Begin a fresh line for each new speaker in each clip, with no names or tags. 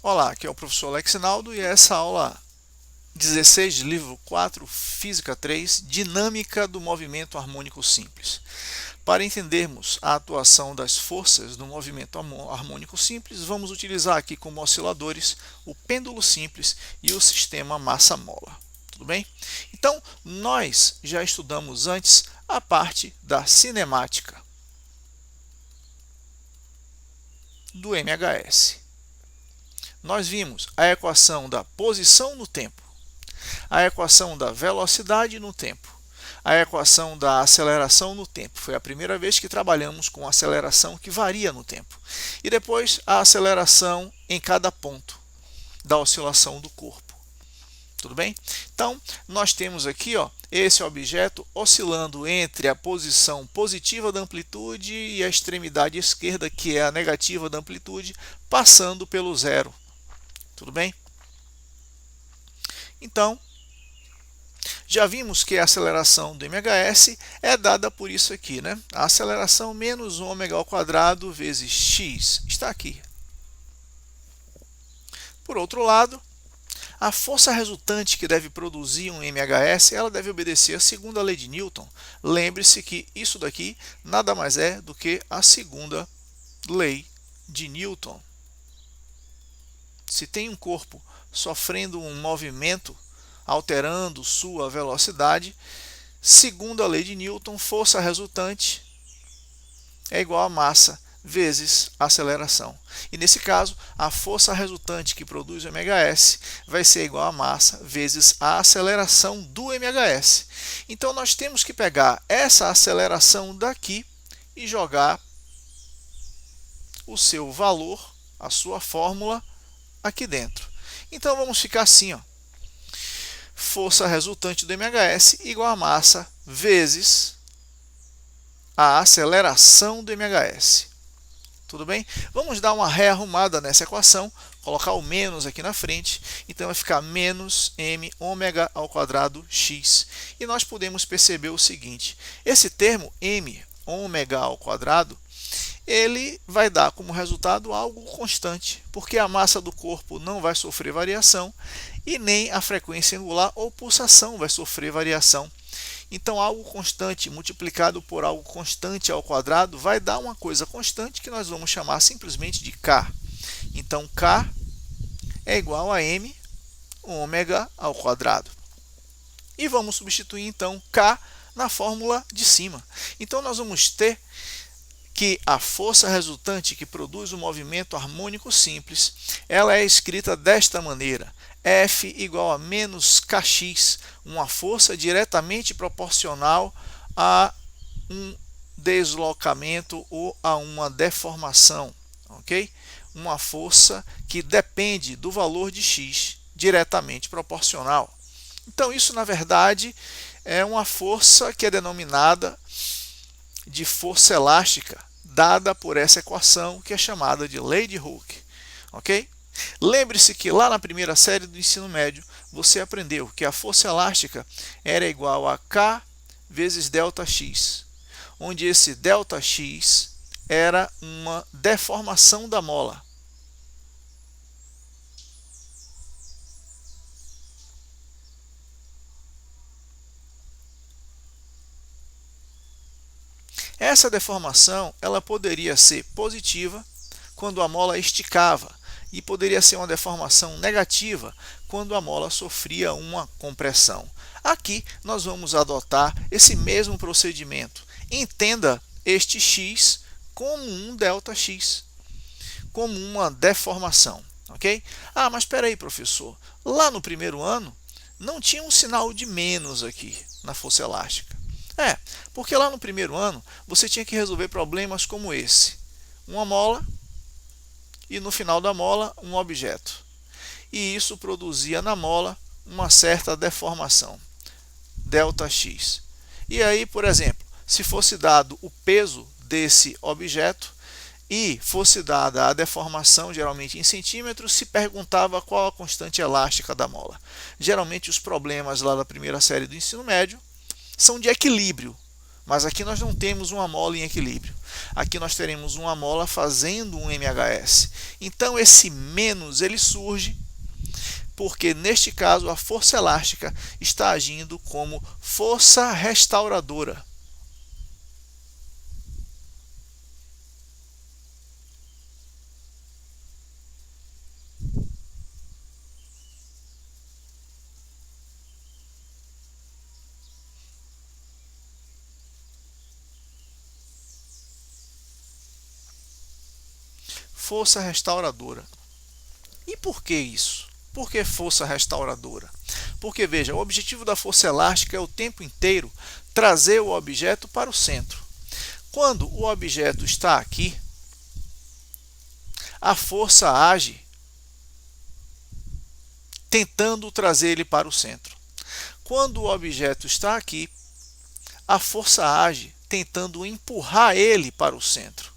Olá, aqui é o professor Alex Naldo e essa aula 16 de livro 4, Física 3, Dinâmica do movimento harmônico simples. Para entendermos a atuação das forças no movimento harmônico simples, vamos utilizar aqui como osciladores o pêndulo simples e o sistema massa-mola. Tudo bem? Então, nós já estudamos antes a parte da cinemática do MHS. Nós vimos a equação da posição no tempo, a equação da velocidade no tempo, a equação da aceleração no tempo. Foi a primeira vez que trabalhamos com aceleração que varia no tempo. E depois a aceleração em cada ponto da oscilação do corpo. Tudo bem? Então, nós temos aqui esse objeto oscilando entre a posição positiva da amplitude e a extremidade esquerda, que é a negativa da amplitude, passando pelo zero. Tudo bem? Então, já vimos que a aceleração do MHS é dada por isso aqui, né? A aceleração menos ômega ao quadrado vezes x está aqui. Por outro lado, a força resultante que deve produzir um MHS, ela deve obedecer à segunda lei de Newton. Lembre-se que isso daqui nada mais é do que a segunda lei de Newton. Se tem um corpo sofrendo um movimento alterando sua velocidade, segundo a lei de Newton, força resultante é igual a massa vezes aceleração. E nesse caso, a força resultante que produz o MHS vai ser igual a massa vezes a aceleração do MHS. Então nós temos que pegar essa aceleração daqui e jogar o seu valor, a sua fórmula, aqui dentro. Então vamos ficar assim, força resultante do MHS igual a massa vezes a aceleração do MHS. Tudo bem? Vamos dar uma rearrumada nessa equação, colocar o menos aqui na frente, então vai ficar menos m ômega ao quadrado x. E nós podemos perceber o seguinte, esse termo m ômega ao quadrado, ele vai dar como resultado algo constante, porque a massa do corpo não vai sofrer variação e nem a frequência angular ou pulsação vai sofrer variação. Então, algo constante multiplicado por algo constante ao quadrado vai dar uma coisa constante que nós vamos chamar simplesmente de K. Então, K é igual a m ômega ao quadrado. E vamos substituir, então, K na fórmula de cima. Então, nós vamos ter que a força resultante que produz o movimento harmônico simples, ela é escrita desta maneira, F igual a menos Kx, uma força diretamente proporcional a um deslocamento ou a uma deformação, ok? Uma força que depende do valor de x, diretamente proporcional. Então isso, na verdade, é uma força que é denominada de força elástica, dada por essa equação que é chamada de lei de Hooke, ok? Lembre-se que lá na primeira série do ensino médio você aprendeu que a força elástica era igual a K vezes ΔX, onde esse ΔX era uma deformação da mola. Essa deformação ela poderia ser positiva quando a mola esticava e poderia ser uma deformação negativa quando a mola sofria uma compressão. Aqui nós vamos adotar esse mesmo procedimento. Entenda este x como um ΔX, como uma deformação, ok? Ah, mas espera aí, professor. Lá no primeiro ano não tinha um sinal de menos aqui na força elástica. Porque lá no primeiro ano você tinha que resolver problemas como esse. Uma mola e no final da mola um objeto. E isso produzia na mola uma certa deformação, ΔX. E aí, por exemplo, se fosse dado o peso desse objeto e fosse dada a deformação, geralmente em centímetros, se perguntava qual a constante elástica da mola. Geralmente os problemas lá da primeira série do ensino médio são de equilíbrio, Mas aqui nós não temos uma mola em equilíbrio. Aqui nós teremos uma mola fazendo um MHS. Então esse menos ele surge porque neste caso a força elástica está agindo como força restauradora. Força restauradora. E por que isso? Por que força restauradora? Porque, veja, o objetivo da força elástica é o tempo inteiro trazer o objeto para o centro. Quando o objeto está aqui, a força age tentando trazer ele para o centro. Quando o objeto está aqui, a força age tentando empurrar ele para o centro.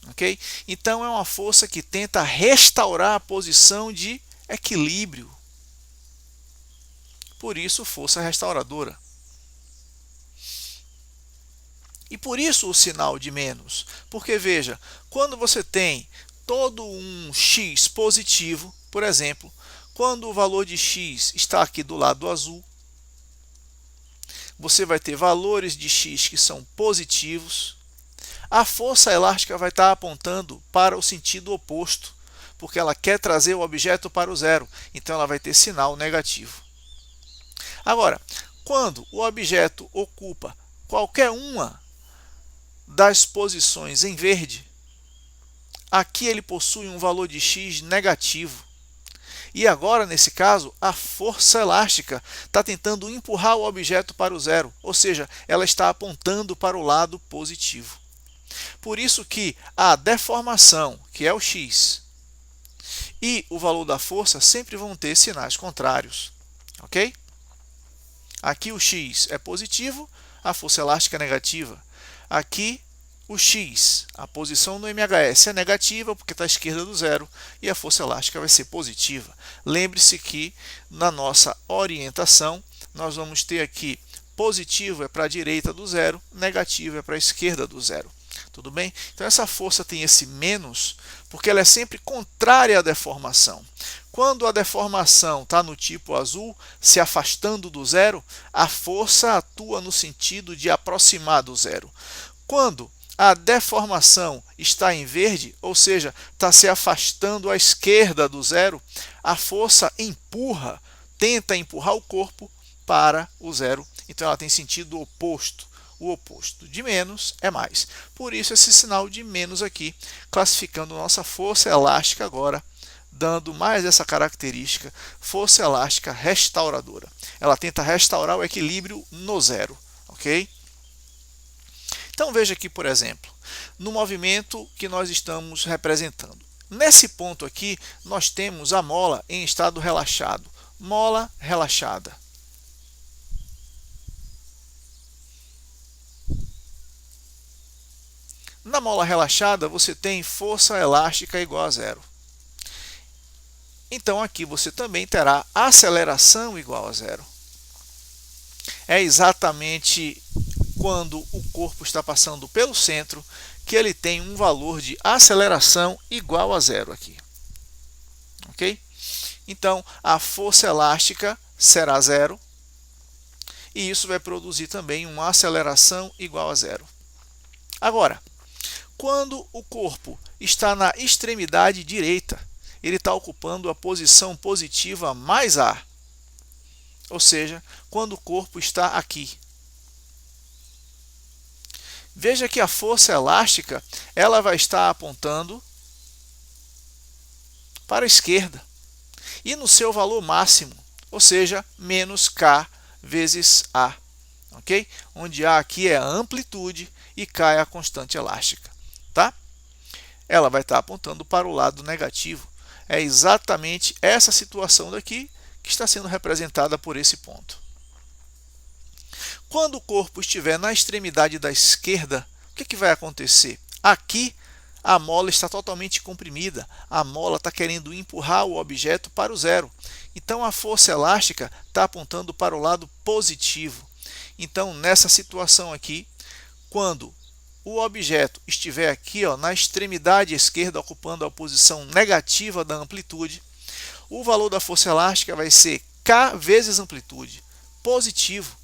Ok? Então é uma força que tenta restaurar a posição de equilíbrio. Por isso, força restauradora. E por isso o sinal de menos. Porque veja, quando você tem todo um x positivo, por exemplo, quando o valor de x está aqui do lado azul, você vai ter valores de x que são positivos. A força elástica vai estar apontando para o sentido oposto, porque ela quer trazer o objeto para o zero, então ela vai ter sinal negativo. Agora, quando o objeto ocupa qualquer uma das posições em verde, aqui ele possui um valor de x negativo. E agora, nesse caso, a força elástica está tentando empurrar o objeto para o zero, ou seja, ela está apontando para o lado positivo. Por isso que a deformação, que é o x, e o valor da força sempre vão ter sinais contrários. Ok? Aqui o x é positivo, a força elástica é negativa. Aqui o x, a posição no MHS é negativa porque está à esquerda do zero e a força elástica vai ser positiva. Lembre-se que na nossa orientação nós vamos ter aqui positivo é para a direita do zero, negativo é para a esquerda do zero. Tudo bem? Então essa força tem esse menos porque ela é sempre contrária à deformação. Quando a deformação está no tipo azul, se afastando do zero, a força atua no sentido de aproximar do zero. Quando a deformação está em verde, ou seja, está se afastando à esquerda do zero, a força empurra, tenta empurrar o corpo para o zero. Então ela tem sentido oposto. O oposto de menos é mais. Por isso esse sinal de menos aqui, classificando nossa força elástica agora, dando mais essa característica, força elástica restauradora. Ela tenta restaurar o equilíbrio no zero. Ok? Então veja aqui, por exemplo, no movimento que nós estamos representando. Nesse ponto aqui, nós temos a mola em estado relaxado. Mola relaxada. Na mola relaxada, você tem força elástica igual a zero. Então aqui você também terá aceleração igual a zero. É exatamente quando o corpo está passando pelo centro que ele tem um valor de aceleração igual a zero aqui. Ok? Então a força elástica será zero e isso vai produzir também uma aceleração igual a zero. Agora, quando o corpo está na extremidade direita, ele está ocupando a posição positiva mais A. Ou seja, quando o corpo está aqui. Veja que a força elástica ela vai estar apontando para a esquerda. E no seu valor máximo, ou seja, menos K vezes A. Ok? Onde A aqui é a amplitude e K é a constante elástica. Tá? Ela vai estar apontando para o lado negativo. É exatamente essa situação daqui que está sendo representada por esse ponto. Quando o corpo estiver na extremidade da esquerda, o que vai acontecer? Aqui a mola está totalmente comprimida, a mola está querendo empurrar o objeto para o zero. Então a força elástica está apontando para o lado positivo. Então, nessa situação aqui, quando o objeto estiver aqui, ó, na extremidade esquerda, ocupando a posição negativa da amplitude, o valor da força elástica vai ser K vezes amplitude, positivo.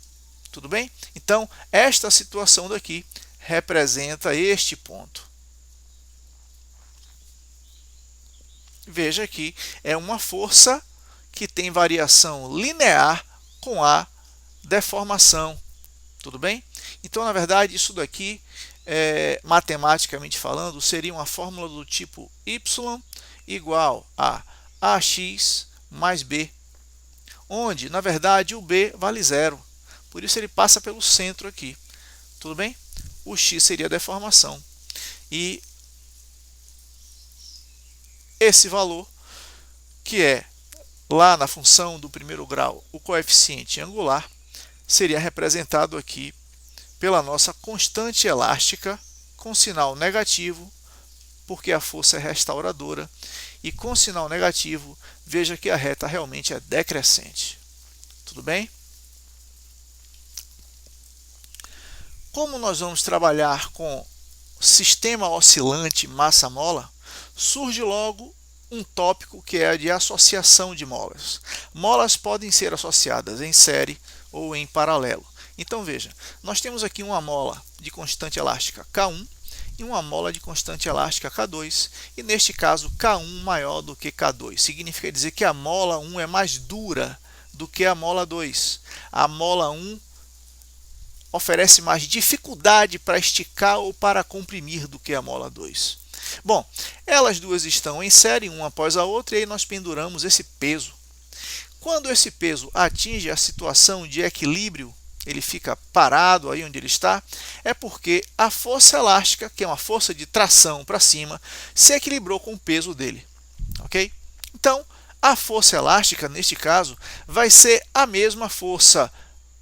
Tudo bem? Então, esta situação daqui representa este ponto. Veja aqui, é uma força que tem variação linear com a deformação. Tudo bem? Então, na verdade, isso daqui, matematicamente falando, seria uma fórmula do tipo y igual a ax mais b, onde, na verdade, o b vale zero. Por isso, ele passa pelo centro aqui. Tudo bem? O x seria a deformação. E esse valor, que é lá na função do primeiro grau, o coeficiente angular, seria representado aqui pela nossa constante elástica com sinal negativo, porque a força é restauradora, e com sinal negativo, veja que a reta realmente é decrescente. Tudo bem? Como nós vamos trabalhar com sistema oscilante massa-mola, surge logo um tópico que é a de associação de molas. Molas podem ser associadas em série ou em paralelo. Então veja, nós temos aqui uma mola de constante elástica K1 e uma mola de constante elástica K2, e neste caso K1 maior do que K2. Significa dizer que a mola 1 é mais dura do que a mola 2. A mola 1 oferece mais dificuldade para esticar ou para comprimir do que a mola 2. Bom, elas duas estão em série, uma após a outra, e aí nós penduramos esse peso. Quando esse peso atinge a situação de equilíbrio, ele fica parado aí onde ele está, é porque a força elástica, que é uma força de tração para cima, se equilibrou com o peso dele. Ok? Então, a força elástica, neste caso, vai ser a mesma força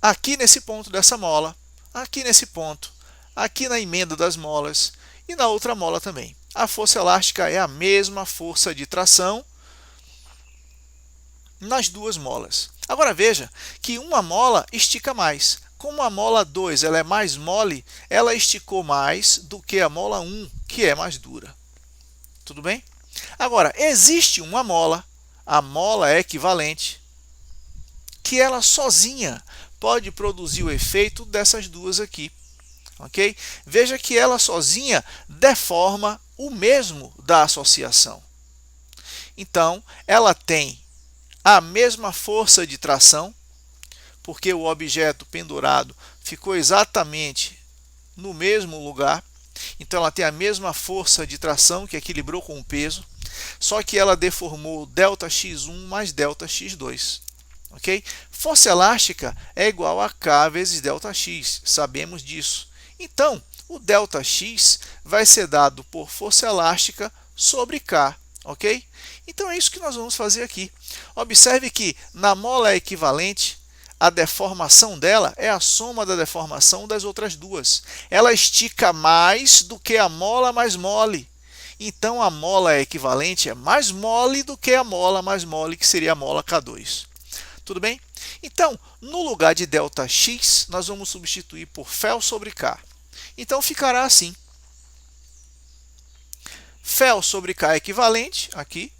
aqui nesse ponto dessa mola, aqui nesse ponto, aqui na emenda das molas e na outra mola também. A força elástica é a mesma força de tração nas duas molas. Agora veja que uma mola estica mais. Como a mola 2 ela é mais mole, ela esticou mais do que a mola 1, que é mais dura. Tudo bem? Agora, existe uma mola, a mola equivalente, que ela sozinha pode produzir o efeito dessas duas aqui. Ok? Veja que ela sozinha deforma o mesmo da associação. Então, ela tem a mesma força de tração, porque o objeto pendurado ficou exatamente no mesmo lugar. Então, ela tem a mesma força de tração que equilibrou com o peso, só que ela deformou ΔX1 mais ΔX2. Ok? Força elástica é igual a K vezes ΔX, sabemos disso. Então, o ΔX vai ser dado por força elástica sobre K, ok? Então é isso que nós vamos fazer aqui. Observe que na mola equivalente, a deformação dela é a soma da deformação das outras duas. Ela estica mais do que a mola mais mole. Então a mola equivalente é mais mole do que a mola mais mole, que seria a mola K2. Tudo bem? Então, no lugar de ΔX, nós vamos substituir por Fel sobre K. Então, ficará assim. Fel sobre K equivalente, aqui.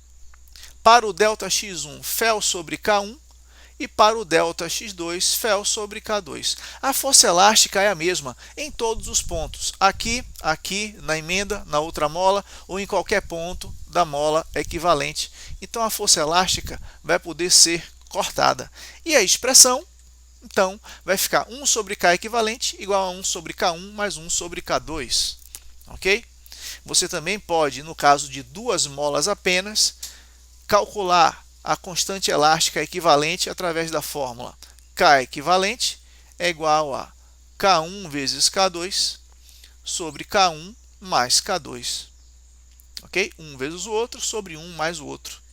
Para o ΔX1, Fel sobre K1. E para o ΔX2, Fel sobre K2. A força elástica é a mesma em todos os pontos. Aqui, aqui, na emenda, na outra mola, ou em qualquer ponto da mola equivalente. Então, a força elástica vai poder ser cortada. E a expressão, então, vai ficar 1 sobre K equivalente igual a 1 sobre K1 mais 1 sobre K2. Ok? Você também pode, no caso de duas molas apenas, calcular a constante elástica equivalente através da fórmula K equivalente é igual a K1 vezes K2 sobre K1 mais K2. Ok? Um vezes o outro sobre um mais o outro.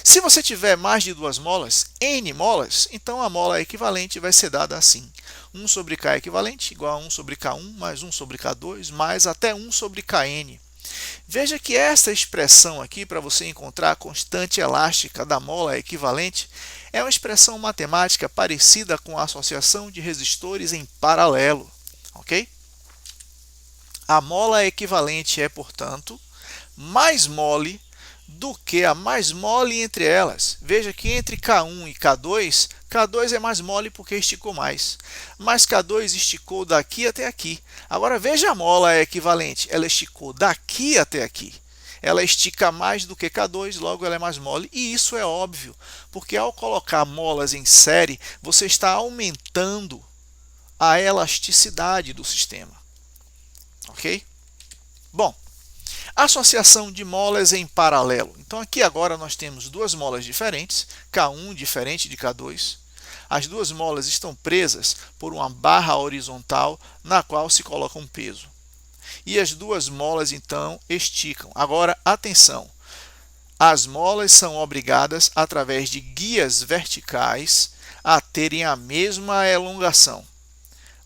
Se você tiver mais de duas molas, N molas, então a mola equivalente vai ser dada assim. 1 sobre K equivalente igual a 1 sobre K1 mais 1 sobre K2 mais até 1 sobre Kn. Veja que essa expressão aqui, para você encontrar a constante elástica da mola equivalente, é uma expressão matemática parecida com a associação de resistores em paralelo, ok? A mola equivalente é, portanto, mais mole do que a mais mole entre elas. Veja que entre K1 e K2, K2 é mais mole porque esticou mais, mas K2 esticou daqui até aqui. Agora veja a mola equivalente, ela esticou daqui até aqui. Ela estica mais do que K2, logo ela é mais mole, e isso é óbvio, porque ao colocar molas em série, você está aumentando a elasticidade do sistema. Ok? Bom, associação de molas em paralelo. Então aqui agora nós temos duas molas diferentes, K1 diferente de K2. As duas molas estão presas por uma barra horizontal na qual se coloca um peso. E as duas molas então esticam. Agora atenção, as molas são obrigadas através de guias verticais a terem a mesma elongação,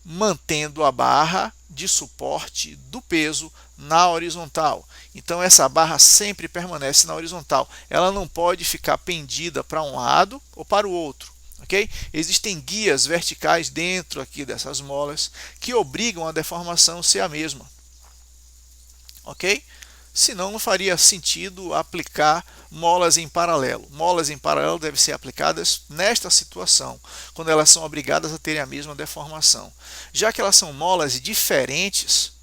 mantendo a barra de suporte do peso na horizontal. Então essa barra sempre permanece na horizontal. Ela não pode ficar pendida para um lado ou para o outro. Okay? Existem guias verticais dentro aqui dessas molas que obrigam a deformação ser a mesma. Ok? Senão não faria sentido aplicar molas em paralelo. Molas em paralelo devem ser aplicadas nesta situação, quando elas são obrigadas a terem a mesma deformação. Já que elas são molas diferentes,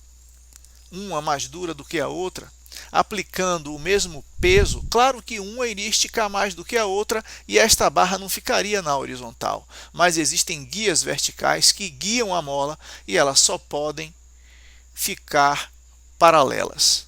uma mais dura do que a outra, aplicando o mesmo peso, claro que uma iria esticar mais do que a outra e esta barra não ficaria na horizontal. Mas existem guias verticais que guiam a mola e elas só podem ficar paralelas.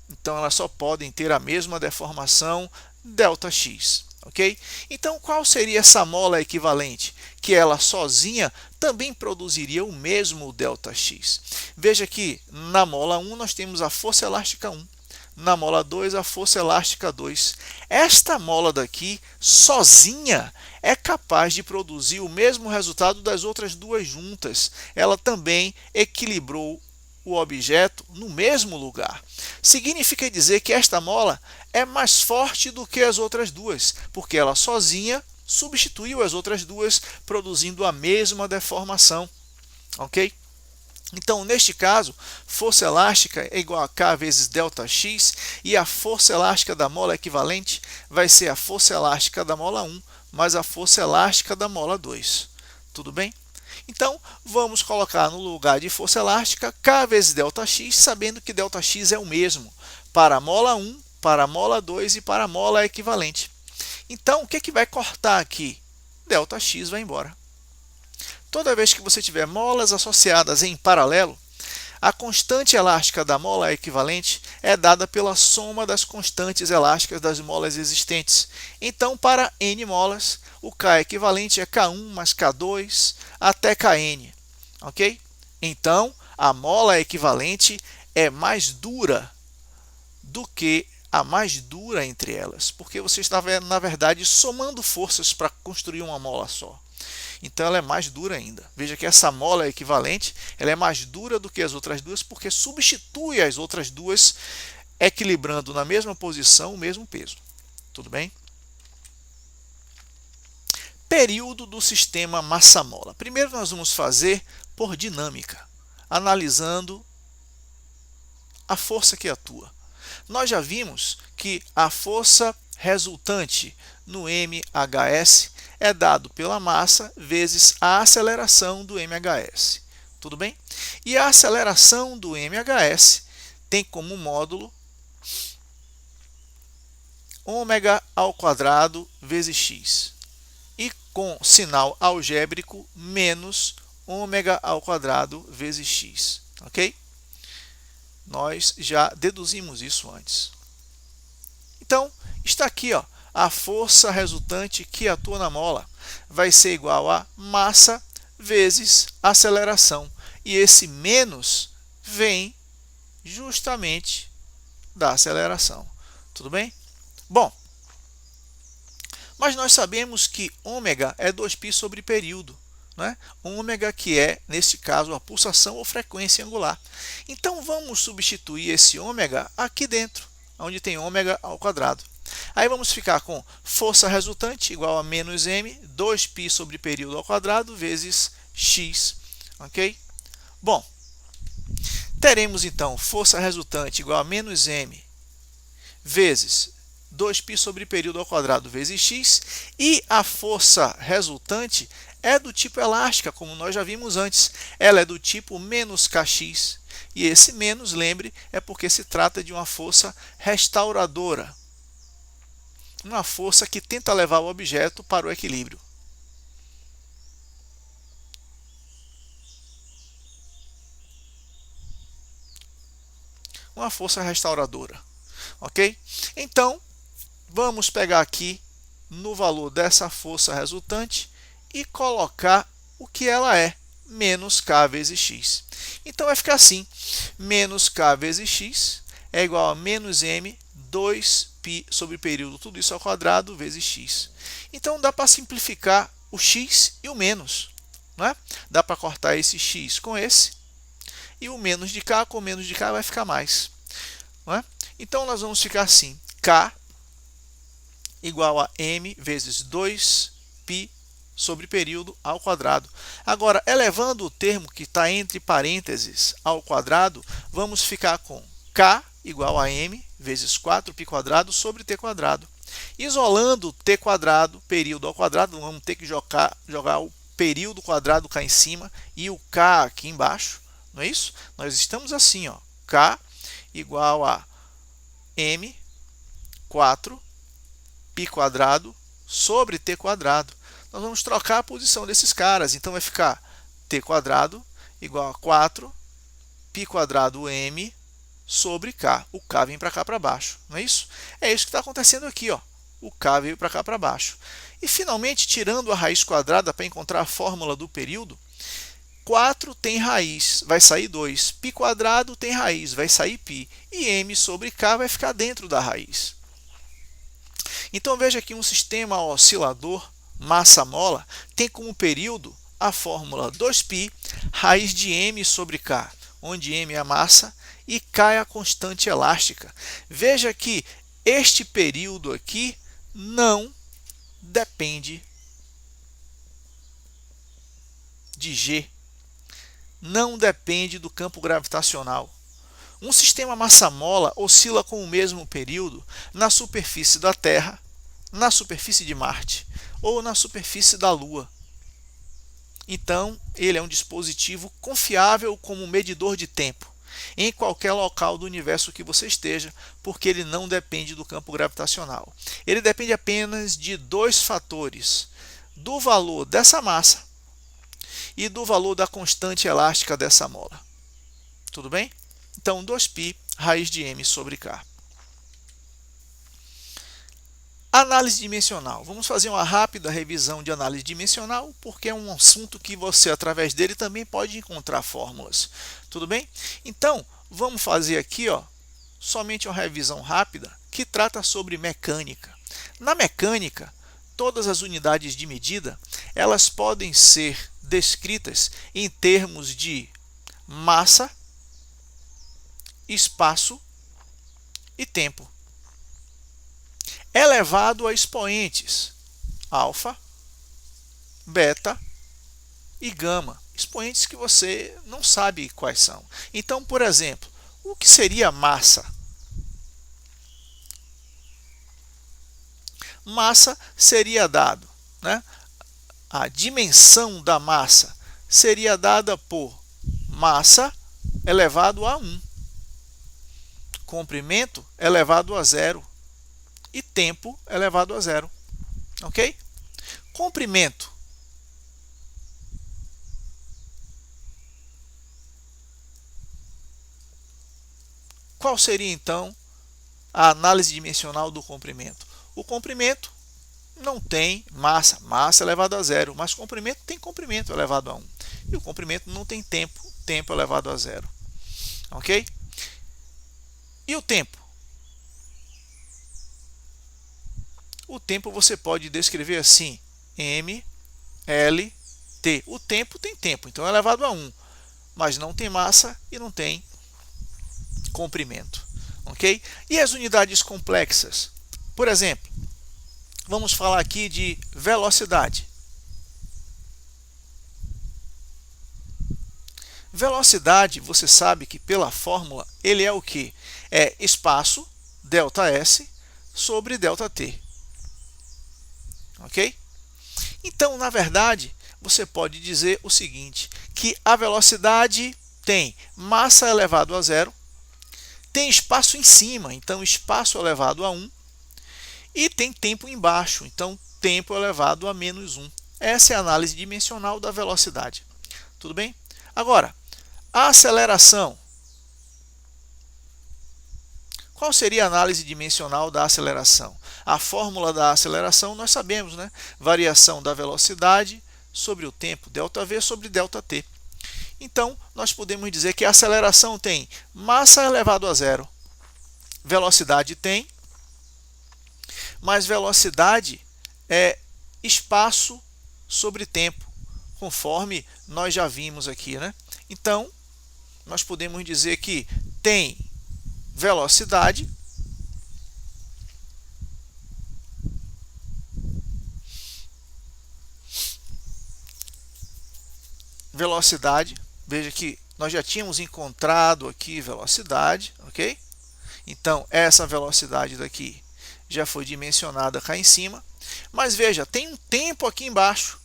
Então elas só podem ter a mesma deformação ΔX, ok? Então qual seria essa mola equivalente? Que ela sozinha também produziria o mesmo ΔX. Veja que na mola 1 nós temos a força elástica 1, na mola 2 a força elástica 2. Esta mola daqui sozinha é capaz de produzir o mesmo resultado das outras duas juntas. Ela também equilibrou o objeto no mesmo lugar. Significa dizer que esta mola é mais forte do que as outras duas, porque ela sozinha substituiu as outras duas, produzindo a mesma deformação. Ok? Então, neste caso, força elástica é igual a K vezes ΔX, e a força elástica da mola equivalente vai ser a força elástica da mola 1 mais a força elástica da mola 2. Tudo bem? Então, vamos colocar no lugar de força elástica K vezes ΔX, sabendo que ΔX é o mesmo para a mola 1, para a mola 2 e para a mola equivalente. Então, o que vai cortar aqui? ΔX vai embora. Toda vez que você tiver molas associadas em paralelo, a constante elástica da mola equivalente é dada pela soma das constantes elásticas das molas existentes. Então, para N molas, o K equivalente é K1 mais K2 até Kn. Ok? Então, a mola equivalente é mais dura do que a mais dura entre elas, porque você está, na verdade, somando forças para construir uma mola só. Então ela é mais dura ainda. Veja que essa mola equivalente ela é mais dura do que as outras duas, porque substitui as outras duas, equilibrando na mesma posição o mesmo peso. Tudo bem? Período do sistema massa-mola. Primeiro nós vamos fazer por dinâmica, analisando a força que atua. Nós já vimos que a força resultante no MHS é dado pela massa vezes a aceleração do MHS. Tudo bem? E a aceleração do MHS tem como módulo ômega ao quadrado vezes x. E com sinal algébrico, menos ômega ao quadrado vezes x. Ok? Nós já deduzimos isso antes. Então, está aqui, ó, a força resultante que atua na mola vai ser igual a massa vezes aceleração. E esse menos vem justamente da aceleração. Tudo bem? Bom, mas nós sabemos que ômega é 2π sobre período. né? Ômega, que é, neste caso, a pulsação ou frequência angular. Então, vamos substituir esse ômega aqui dentro, onde tem ômega ao quadrado. Aí vamos ficar com força resultante igual a menos m, 2π sobre período ao quadrado, vezes x. Ok? Bom, teremos então força resultante igual a menos m vezes 2π sobre período ao quadrado vezes x, e a força resultante é do tipo elástica, como nós já vimos antes. Ela é do tipo menos kx, e esse menos, lembre, é porque se trata de uma força restauradora, uma força que tenta levar o objeto para o equilíbrio. Uma força restauradora, ok? Então, vamos pegar aqui no valor dessa força resultante e colocar o que ela é, menos k vezes x. Então, vai ficar assim, menos k vezes x é igual a menos m, 2π sobre período, tudo isso ao quadrado, vezes x. Então, dá para simplificar o x e o menos, né? Dá para cortar esse x com esse, e o menos de k com menos de k vai ficar mais, não é? Então, nós vamos ficar assim, k igual a m vezes 2π sobre período ao quadrado. Agora, elevando o termo que está entre parênteses ao quadrado, vamos ficar com k igual a m vezes 4π quadrado sobre t quadrado. Isolando t quadrado, período ao quadrado, vamos ter que jogar o período quadrado cá em cima e o k aqui embaixo, não é isso? Nós estamos assim, ó, k igual a m 4π quadrado sobre t quadrado. Nós vamos trocar a posição desses caras, então vai ficar t quadrado igual a 4π quadrado m sobre k. O k vem para cá para baixo, não é isso? É isso que está acontecendo aqui, ó. O k veio para cá para baixo. E finalmente, tirando a raiz quadrada para encontrar a fórmula do período, 4 tem raiz, vai sair 2. Π quadrado tem raiz, vai sair π. E m sobre k vai ficar dentro da raiz. Então, veja que um sistema oscilador massa-mola tem como período a fórmula 2π raiz de m sobre k, onde m é a massa e k é a constante elástica. Veja que este período aqui não depende de g, não depende do campo gravitacional. Um sistema massa-mola oscila com o mesmo período na superfície da Terra, na superfície de Marte ou na superfície da Lua. Então, ele é um dispositivo confiável como medidor de tempo em qualquer local do universo que você esteja, porque ele não depende do campo gravitacional. Ele depende apenas de dois fatores: do valor dessa massa e do valor da constante elástica dessa mola. Tudo bem? Então, 2π raiz de m sobre k. Análise dimensional. Vamos fazer uma rápida revisão de análise dimensional, porque é um assunto que você, através dele, também pode encontrar fórmulas. Tudo bem? Então, vamos fazer aqui, ó, somente uma revisão rápida que trata sobre mecânica. Na mecânica, todas as unidades de medida, elas podem ser descritas em termos de massa, espaço e tempo, elevado a expoentes alfa, beta e gama, expoentes que você não sabe quais são. Então, por exemplo, o que seria massa? Massa seria dado, né? A dimensão da massa seria dada por massa elevado a 1, comprimento elevado a 0 e tempo elevado a 0. Ok? Comprimento. Qual seria, então, a análise dimensional do comprimento? O comprimento não tem massa, massa elevado a 0, mas comprimento tem comprimento elevado a 1. E o comprimento não tem tempo, tempo elevado a 0. Ok? E o tempo? O tempo você pode descrever assim: m, L, T. O tempo tem tempo, então é elevado a 1, mas não tem massa e não tem comprimento. Ok? E as unidades complexas? Por exemplo, vamos falar aqui de velocidade. Velocidade, você sabe que pela fórmula, ele é o que? É espaço, ΔS, sobre ΔT. Ok? Então, na verdade, você pode dizer o seguinte, que a velocidade tem massa elevado a 0, tem espaço em cima, então espaço elevado a 1, e tem tempo embaixo, então tempo elevado a menos 1. Essa é a análise dimensional da velocidade. Tudo bem? Agora, a aceleração. Qual seria a análise dimensional da aceleração? A fórmula da aceleração nós sabemos, né? Variação da velocidade sobre o tempo, ΔV sobre ΔT. Então, nós podemos dizer que a aceleração tem massa elevado a 0, velocidade tem, mas velocidade é espaço sobre tempo, conforme nós já vimos aqui, né? Então, nós podemos dizer que tem velocidade veja que nós já tínhamos encontrado aqui velocidade, ok? Então, essa velocidade daqui já foi dimensionada cá em cima, mas veja, tem um tempo aqui embaixo,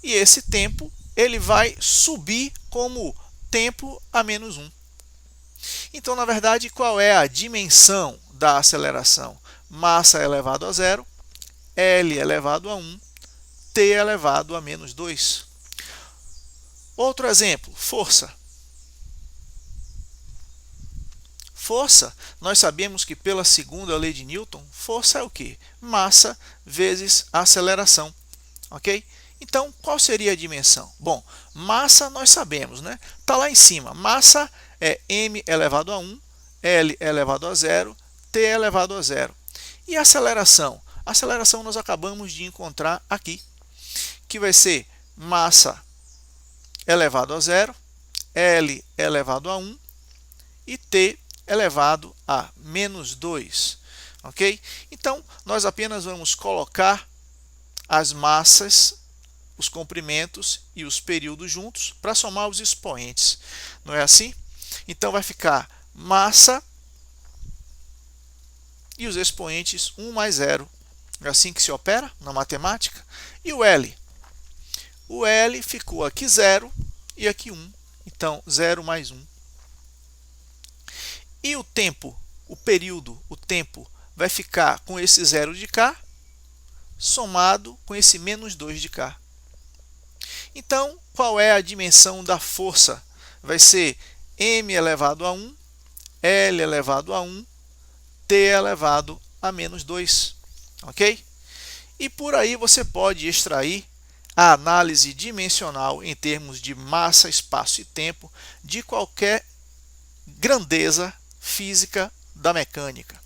e esse tempo ele vai subir como tempo a menos 1. Então, na verdade, qual é a dimensão da aceleração? Massa elevado a 0, L elevado a 1, T elevado a menos 2. Outro exemplo, força. Força, nós sabemos que pela segunda lei de Newton, força é o quê? Massa vezes aceleração, ok? Então, qual seria a dimensão? Bom, massa nós sabemos, né? Está lá em cima, massa é m elevado a 1, L elevado a 0, T elevado a 0. E a aceleração? A aceleração nós acabamos de encontrar aqui, que vai ser massa elevado a 0, L elevado a 1 e T elevado a menos 2. Ok? Então, nós apenas vamos colocar as massas, os comprimentos e os períodos juntos para somar os expoentes. Não é assim? Então, vai ficar massa e os expoentes 1 mais 0. É assim que se opera na matemática. E o L? O L ficou aqui 0 e aqui 1. Então, 0 mais 1. E o tempo, o período, o tempo, vai ficar com esse 0 de cá, somado com esse menos 2 de cá. Então, qual é a dimensão da força? Vai ser m elevado a 1, L elevado a 1, T elevado a menos 2. Ok? E por aí você pode extrair a análise dimensional em termos de massa, espaço e tempo de qualquer grandeza física da mecânica.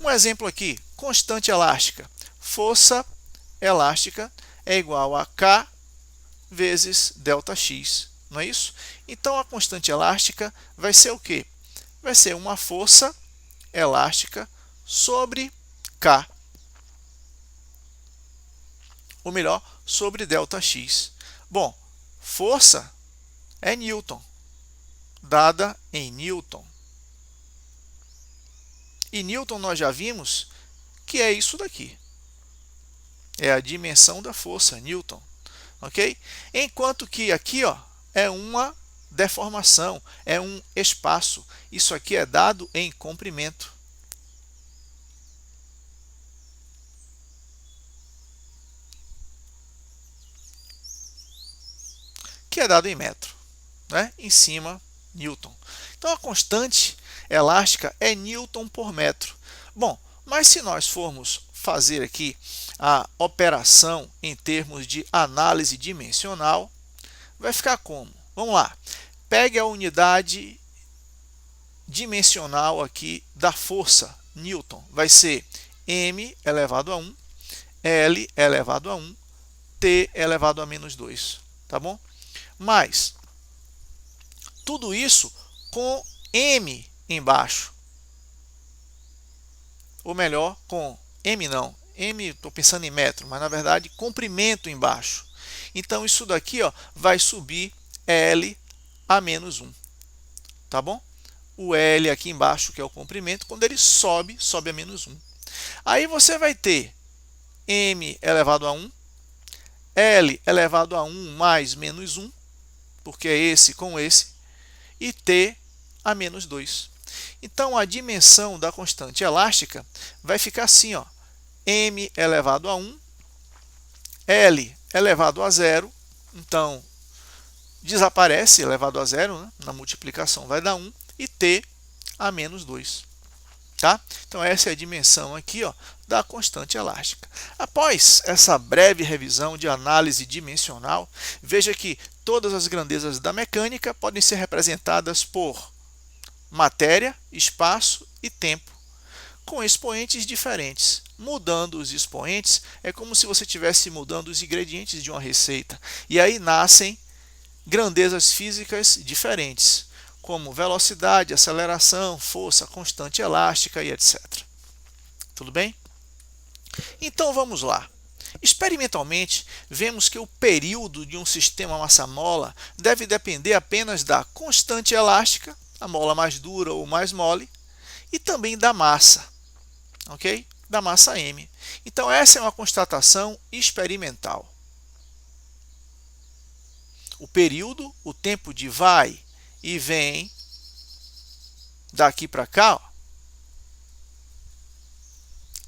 Um exemplo aqui, constante elástica. Força elástica é igual a K vezes ΔX, não é isso? Então, a constante elástica vai ser o quê? Vai ser uma força elástica sobre K. Ou melhor, sobre ΔX. Bom, força é Newton, dada em Newton. E Newton nós já vimos que é isso daqui. É a dimensão da força, Newton. Ok? Enquanto que aqui ó, é uma deformação, é um espaço. Isso aqui é dado em comprimento. Que é dado em metro, né? Em cima, Newton. Então, a constante elástica é Newton por metro. Bom, mas se nós formos fazer aqui a operação em termos de análise dimensional, vai ficar como? Vamos lá. Pegue a unidade dimensional aqui da força, Newton. Vai ser m elevado a 1, L elevado a 1, T elevado a menos 2. tá bom? Mas tudo isso com M embaixo. Ou melhor, com M não. M, estou pensando em metro, mas na verdade comprimento embaixo. Então isso daqui, ó, vai subir L a menos 1. Tá bom? O L aqui embaixo, que é o comprimento, quando ele sobe, sobe a menos 1. Aí você vai ter M elevado a 1, L elevado a 1 mais menos 1, porque é esse com esse, e T a menos 2. Então, a dimensão da constante elástica vai ficar assim, ó, M elevado a 1, L elevado a 0, então desaparece elevado a 0, né? Na multiplicação vai dar 1, e T a menos 2. Tá? Então, essa é a dimensão aqui, ó, da constante elástica. Após essa breve revisão de análise dimensional, veja que todas as grandezas da mecânica podem ser representadas por matéria, espaço e tempo, com expoentes diferentes. Mudando os expoentes, é como se você estivesse mudando os ingredientes de uma receita. E aí nascem grandezas físicas diferentes, como velocidade, aceleração, força, constante elástica e etc. Tudo bem? Então vamos lá. Experimentalmente, vemos que o período de um sistema massa-mola deve depender apenas da constante elástica, a mola mais dura ou mais mole, e também da massa, ok? Da massa m. Então essa é uma constatação experimental. O período, o tempo de vai e vem daqui para cá, ó,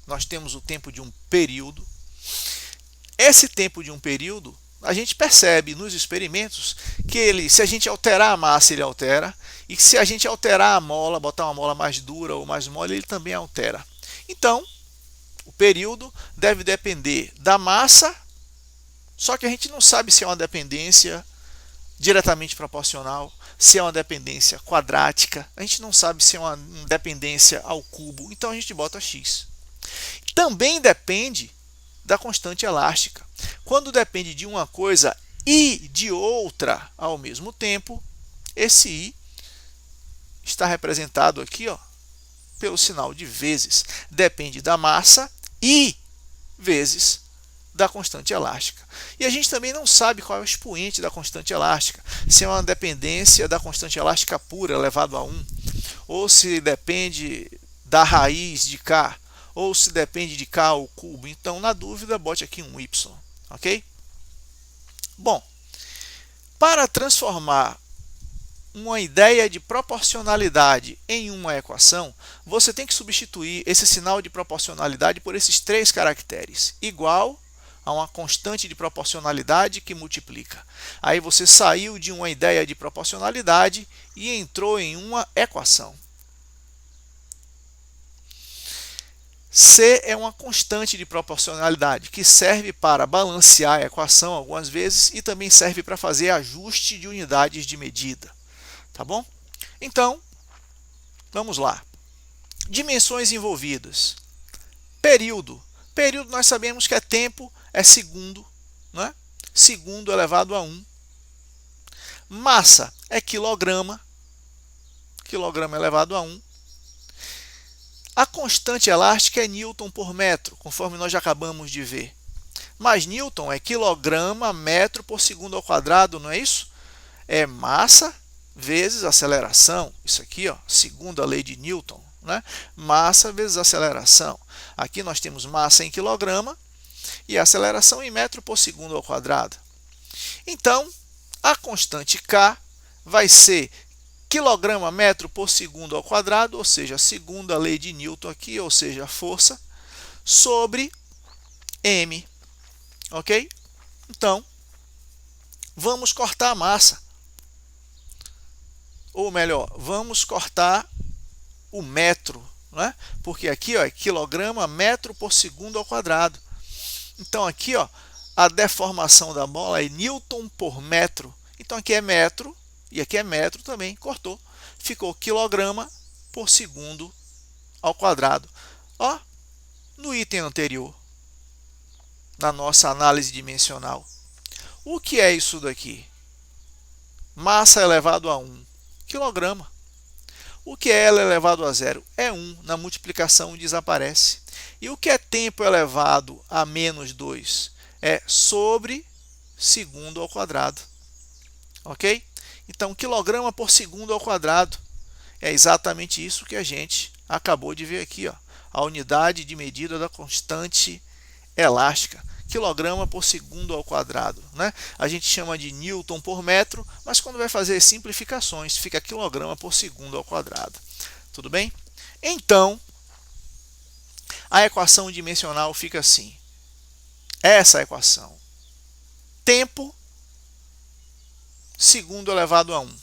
nós temos o tempo de um período. Esse tempo de um período, a gente percebe nos experimentos que ele, se a gente alterar a massa, ele altera, e que se a gente alterar a mola, botar uma mola mais dura ou mais mole, ele também altera. Então, o período deve depender da massa, só que a gente não sabe se é uma dependência diretamente proporcional, se é uma dependência quadrática, a gente não sabe se é uma dependência ao cubo, então a gente bota x. Também depende da constante elástica. Quando depende de uma coisa e de outra ao mesmo tempo, esse i está representado aqui, ó, pelo sinal de vezes. Depende da massa e vezes da constante elástica. E a gente também não sabe qual é o expoente da constante elástica, se é uma dependência da constante elástica pura elevado a 1, ou se depende da raiz de k, ou se depende de k ao cubo. Então, na dúvida, bote aqui um y, ok? Bom, para transformar uma ideia de proporcionalidade em uma equação, você tem que substituir esse sinal de proporcionalidade por esses três caracteres: igual a uma constante de proporcionalidade que multiplica. Aí você saiu de uma ideia de proporcionalidade e entrou em uma equação. C é uma constante de proporcionalidade que serve para balancear a equação algumas vezes e também serve para fazer ajuste de unidades de medida. Tá bom? Então, vamos lá. Dimensões envolvidas. Período. Período nós sabemos que é tempo, é segundo, né? Segundo elevado a 1. Massa é quilograma, quilograma elevado a 1. A constante elástica é Newton por metro, conforme nós já acabamos de ver. Mas Newton é quilograma metro por segundo ao quadrado, não é isso? É massa vezes aceleração. Isso aqui, ó, segunda lei de Newton, né? Massa vezes aceleração. Aqui nós temos massa em quilograma e aceleração em metro por segundo ao quadrado. Então, a constante K vai ser quilograma metro por segundo ao quadrado, ou seja, a segunda lei de Newton aqui, ou seja, a força, sobre m. Ok? Então, vamos cortar a massa. Ou melhor, vamos cortar o metro, né? Porque aqui, ó, é quilograma metro por segundo ao quadrado. Então aqui, ó, a deformação da bola é Newton por metro. Então aqui é metro e aqui é metro também. Cortou. Ficou quilograma por segundo ao quadrado. Ó, no item anterior, na nossa análise dimensional. O que é isso daqui? Massa elevado a 1 quilograma. O que é L elevado a 0? É 1. Na multiplicação desaparece. E o que é tempo elevado a menos 2? É sobre segundo ao quadrado. Ok? Então, quilograma por segundo ao quadrado. É exatamente isso que a gente acabou de ver aqui. Ó. A unidade de medida da constante elástica. Quilograma por segundo ao quadrado. Né? A gente chama de Newton por metro, mas quando vai fazer simplificações, fica quilograma por segundo ao quadrado. Tudo bem? Então, a equação dimensional fica assim. Essa equação. Tempo segundo elevado a 1.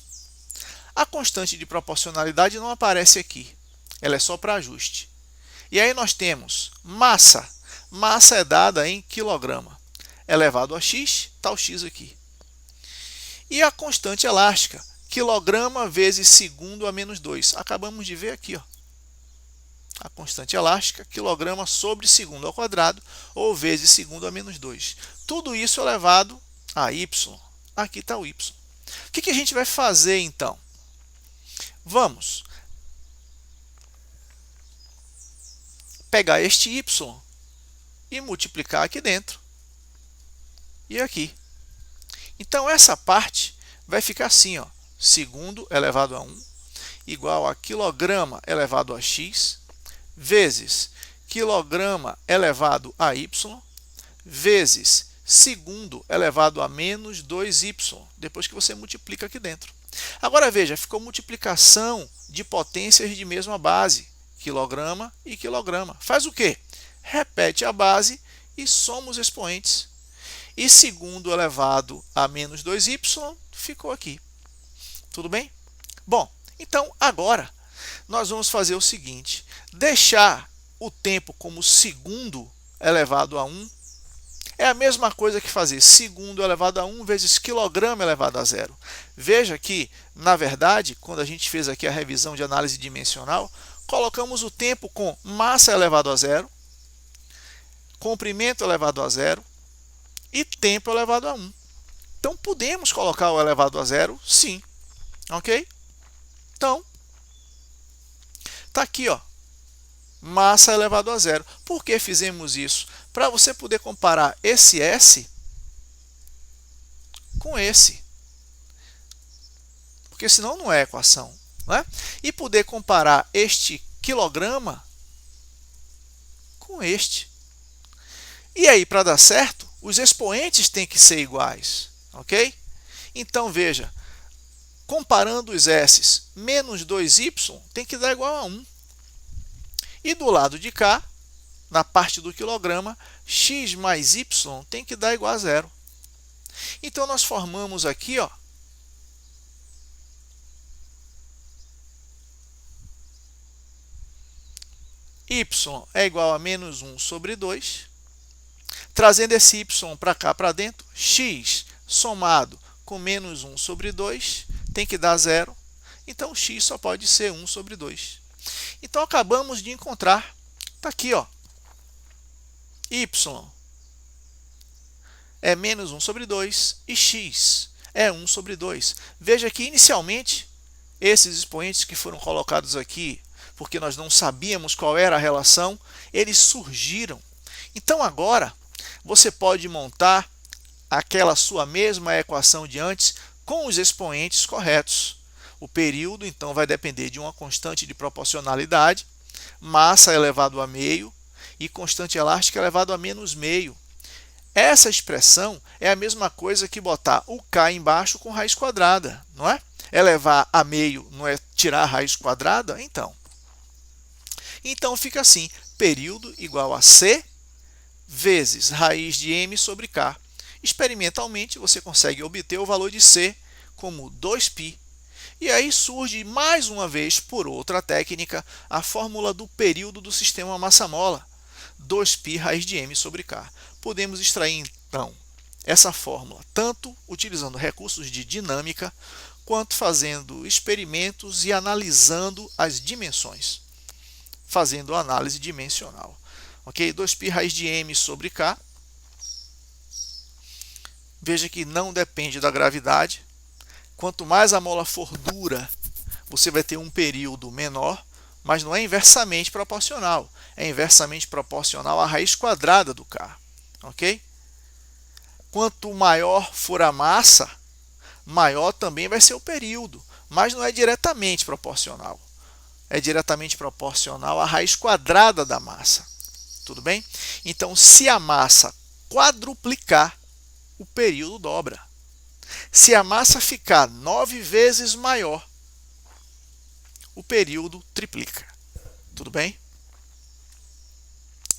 A constante de proporcionalidade não aparece aqui. Ela é só para ajuste. E aí nós temos massa. Massa é dada em quilograma. Elevado a x, está o x aqui. E a constante elástica. Quilograma vezes segundo a menos 2. Acabamos de ver aqui. Ó. A constante elástica, quilograma sobre segundo ao quadrado, ou vezes segundo a menos 2. Tudo isso elevado a y. Aqui está o y. O que a gente vai fazer, então? Vamos pegar este y e multiplicar aqui dentro e aqui. Então, essa parte vai ficar assim, ó, segundo elevado a 1 igual a quilograma elevado a x vezes quilograma elevado a y vezes segundo elevado a menos 2y, depois que você multiplica aqui dentro. Agora veja, ficou multiplicação de potências de mesma base, quilograma e quilograma. Faz o quê? Repete a base e soma os expoentes. E segundo elevado a menos 2y ficou aqui. Tudo bem? Bom, então agora nós vamos fazer o seguinte, deixar o tempo como segundo elevado a 1 é a mesma coisa que fazer segundo elevado a 1 vezes quilograma elevado a 0. Veja que, na verdade, quando a gente fez aqui a revisão de análise dimensional, colocamos o tempo com massa elevado a 0, comprimento elevado a 0 e tempo elevado a 1. Então, podemos colocar o elevado a 0? Sim. Ok? Então, está aqui, ó, massa elevado a 0. Por que fizemos isso? Para você poder comparar esse S com esse. Porque senão não é equação. Né? E poder comparar este quilograma com este. E aí, para dar certo, os expoentes têm que ser iguais. Ok? Então, veja, comparando os S's, menos 2y tem que dar igual a 1. E do lado de cá, na parte do quilograma, x mais y tem que dar igual a 0. Então, nós formamos aqui, ó, y é igual a menos 1 sobre 2. Trazendo esse y para cá, para dentro, x somado com menos 1 sobre 2 tem que dar 0. Então, x só pode ser 1 sobre 2. Então, acabamos de encontrar, está aqui, ó, y é menos 1 sobre 2 e x é 1 sobre 2. Veja que, inicialmente, esses expoentes que foram colocados aqui, porque nós não sabíamos qual era a relação, eles surgiram. Então, agora, você pode montar aquela sua mesma equação de antes com os expoentes corretos. O período, então, vai depender de uma constante de proporcionalidade, massa elevado a meio e constante elástica elevado a menos meio. Essa expressão é a mesma coisa que botar o k embaixo com raiz quadrada, não é? Elevar a meio não é tirar a raiz quadrada? Então fica assim, período igual a c vezes raiz de m sobre k. Experimentalmente, você consegue obter o valor de c como 2π. E aí surge, mais uma vez, por outra técnica, a fórmula do período do sistema massa-mola, 2π raiz de m sobre k. Podemos extrair, então, essa fórmula, tanto utilizando recursos de dinâmica, quanto fazendo experimentos e analisando as dimensões, fazendo análise dimensional. Ok? 2π raiz de m sobre k Veja que não depende da gravidade. Quanto mais a mola for dura, você vai ter um período menor, mas não é inversamente proporcional. É inversamente proporcional à raiz quadrada do K. Ok? Quanto maior for a massa, maior também vai ser o período, mas não é diretamente proporcional. É diretamente proporcional à raiz quadrada da massa. Tudo bem? Então, se a massa quadruplicar, o período dobra. Se a massa ficar 9 vezes maior, o período triplica. Tudo bem?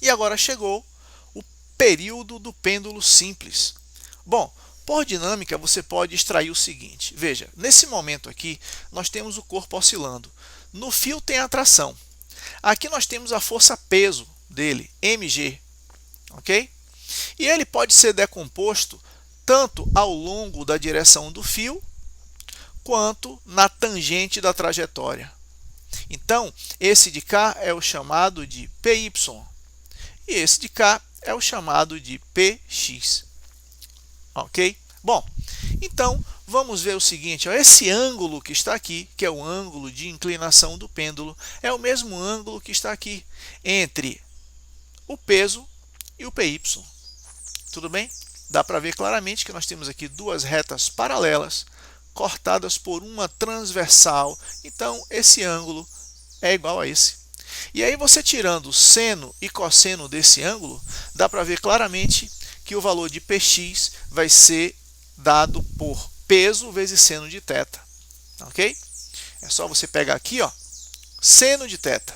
E agora chegou o período do pêndulo simples. Bom, por dinâmica, você pode extrair o seguinte. Veja, nesse momento aqui, nós temos o corpo oscilando. No fio tem a tração. Aqui nós temos a força-peso dele, mg. Ok? E ele pode ser decomposto tanto ao longo da direção do fio, quanto na tangente da trajetória. Então, esse de cá é o chamado de PY. E esse de cá é o chamado de PX. Ok? Bom, então vamos ver o seguinte, ó, esse ângulo que está aqui, que é o ângulo de inclinação do pêndulo, é o mesmo ângulo que está aqui entre o peso e o PY. Tudo bem? Dá para ver claramente que nós temos aqui duas retas paralelas, cortadas por uma transversal. Então, esse ângulo é igual a esse. E aí, você tirando seno e cosseno desse ângulo, dá para ver claramente que o valor de Px vai ser dado por peso vezes seno de θ. Ok? É só você pegar aqui, ó, seno de θ.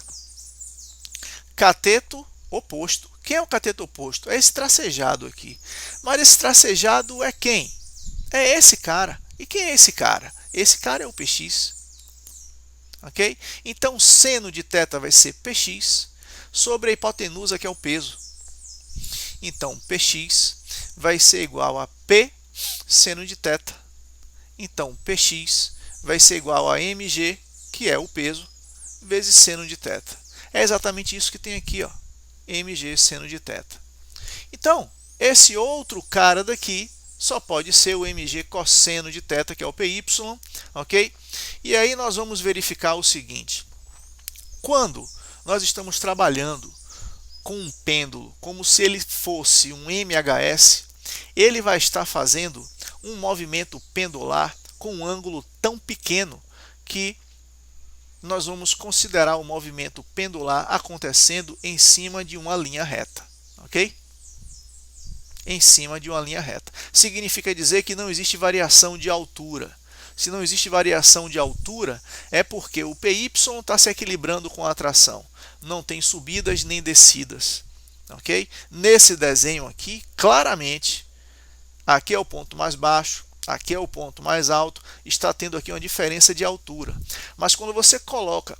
Cateto oposto. Quem é o cateto oposto? É esse tracejado aqui. Mas esse tracejado é quem? É esse cara. E quem é esse cara? Esse cara é o Px. Ok? Então, seno de θ vai ser Px sobre a hipotenusa, que é o peso. Então, Px vai ser igual a P seno de θ. Então, Px vai ser igual a mg, que é o peso, vezes seno de θ. É exatamente isso que tem aqui, ó, mg seno de θ. Então, esse outro cara daqui só pode ser o mg cosseno de θ, que é o py, ok? E aí nós vamos verificar o seguinte. Quando nós estamos trabalhando com um pêndulo como se ele fosse um MHS, ele vai estar fazendo um movimento pendular com um ângulo tão pequeno que nós vamos considerar o movimento pendular acontecendo em cima de uma linha reta, ok? Em cima de uma linha reta. Significa dizer que não existe variação de altura. Se não existe variação de altura, é porque o PY está se equilibrando com a tração. Não tem subidas nem descidas, ok? Nesse desenho aqui, claramente, aqui é o ponto mais baixo, aqui é o ponto mais alto, está tendo aqui uma diferença de altura. Mas quando você coloca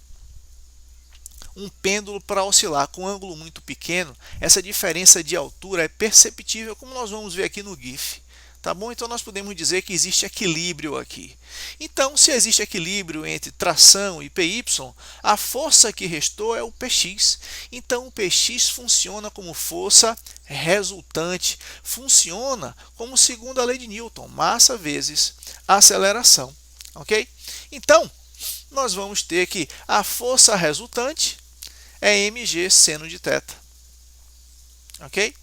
um pêndulo para oscilar com um ângulo muito pequeno, essa diferença de altura é perceptível, como nós vamos ver aqui no GIF. Tá bom? Então, nós podemos dizer que existe equilíbrio aqui. Então, se existe equilíbrio entre tração e PY, a força que restou é o Px. Então, o Px funciona como força resultante, funciona como segunda lei de Newton, massa vezes aceleração. Ok? Então, nós vamos ter que a força resultante é mg seno de θ. Ok?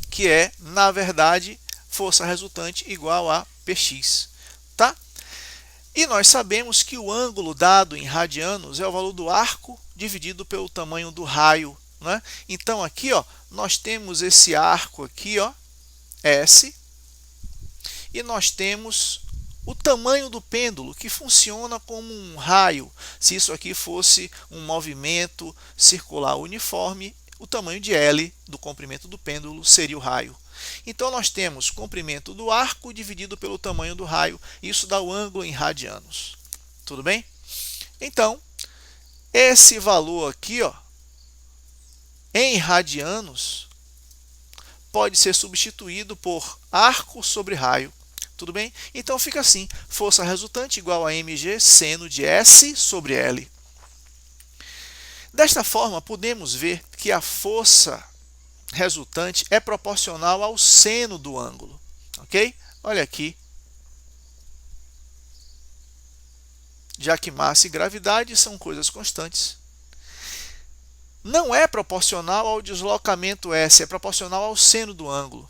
Que é, na verdade, força resultante igual a Px. Tá? E nós sabemos que o ângulo dado em radianos é o valor do arco dividido pelo tamanho do raio. Né? Então, aqui, ó, nós temos esse arco aqui, ó, S, e nós temos o tamanho do pêndulo, que funciona como um raio. Se isso aqui fosse um movimento circular uniforme, o tamanho de L do comprimento do pêndulo seria o raio. Então, nós temos comprimento do arco dividido pelo tamanho do raio. Isso dá o ângulo em radianos. Tudo bem? Então, esse valor aqui, ó, em radianos, pode ser substituído por arco sobre raio. Tudo bem? Então, fica assim. Força resultante igual a mg seno de S sobre L. Desta forma, podemos ver que a força resultante é proporcional ao seno do ângulo, ok? Olha aqui. Já que massa e gravidade são coisas constantes. Não é proporcional ao deslocamento S, é proporcional ao seno do ângulo,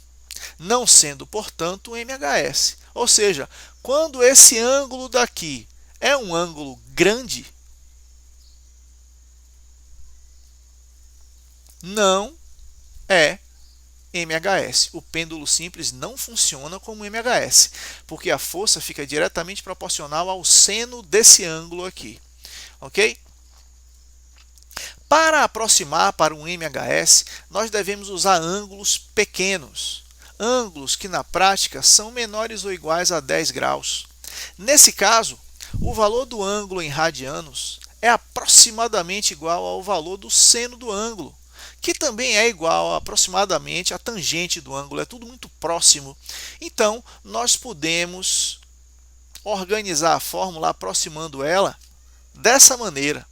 não sendo, portanto, MHS. Ou seja, quando esse ângulo daqui é um ângulo grande, não é MHS. O pêndulo simples não funciona como MHS, porque a força fica diretamente proporcional ao seno desse ângulo aqui, ok? Para aproximar para um MHS, nós devemos usar ângulos pequenos, ângulos que na prática são menores ou iguais a 10 graus. Nesse caso, o valor do ângulo em radianos é aproximadamente igual ao valor do seno do ângulo, que também é igual aproximadamente à tangente do ângulo, é tudo muito próximo. Então, nós podemos organizar a fórmula aproximando ela dessa maneira.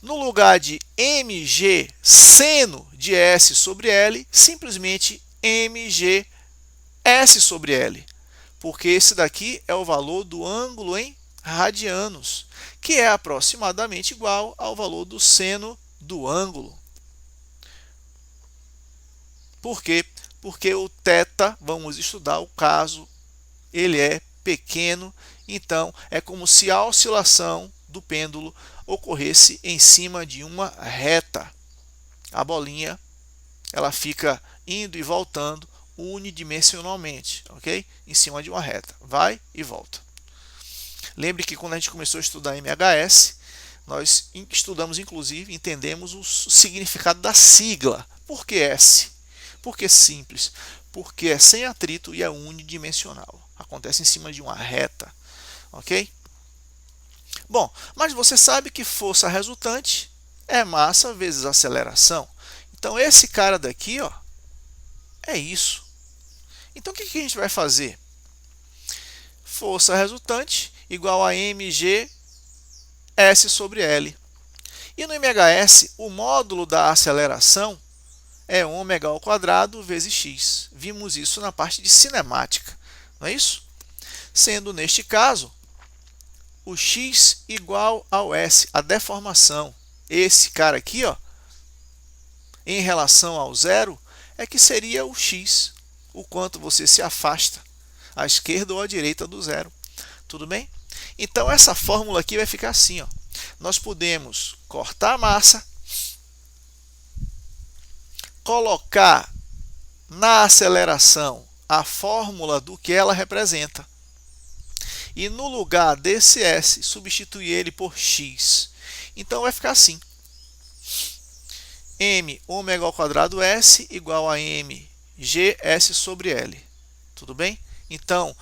No lugar de mg seno de S sobre L, simplesmente mg S sobre L, porque esse daqui é o valor do ângulo em radianos, que é aproximadamente igual ao valor do seno do ângulo. Por quê? Porque o θ, vamos estudar o caso, ele é pequeno, então é como se a oscilação do pêndulo ocorresse em cima de uma reta. A bolinha, ela fica indo e voltando unidimensionalmente, ok? Em cima de uma reta, vai e volta. Lembre que quando a gente começou a estudar MHS, nós estudamos, inclusive, entendemos o significado da sigla. Por que S? Porque simples, porque é sem atrito e é unidimensional. Acontece em cima de uma reta, ok? Bom, mas você sabe que força resultante é massa vezes aceleração. Então, esse cara daqui, ó, é isso. Então, o que a gente vai fazer? Força resultante igual a mg S sobre L. E no MHS, o módulo da aceleração é ômega ao quadrado vezes x. Vimos isso na parte de cinemática, não é isso? Sendo, neste caso, o x igual ao S, a deformação. Esse cara aqui, ó, em relação ao zero, é que seria o x, o quanto você se afasta à esquerda ou à direita do zero. Tudo bem? Então, essa fórmula aqui vai ficar assim, ó. Nós podemos cortar a massa, colocar na aceleração a fórmula do que ela representa, e no lugar desse S, substituir ele por x. Então, vai ficar assim. M ômega ao quadrado S igual a mg S sobre L. Tudo bem? Então,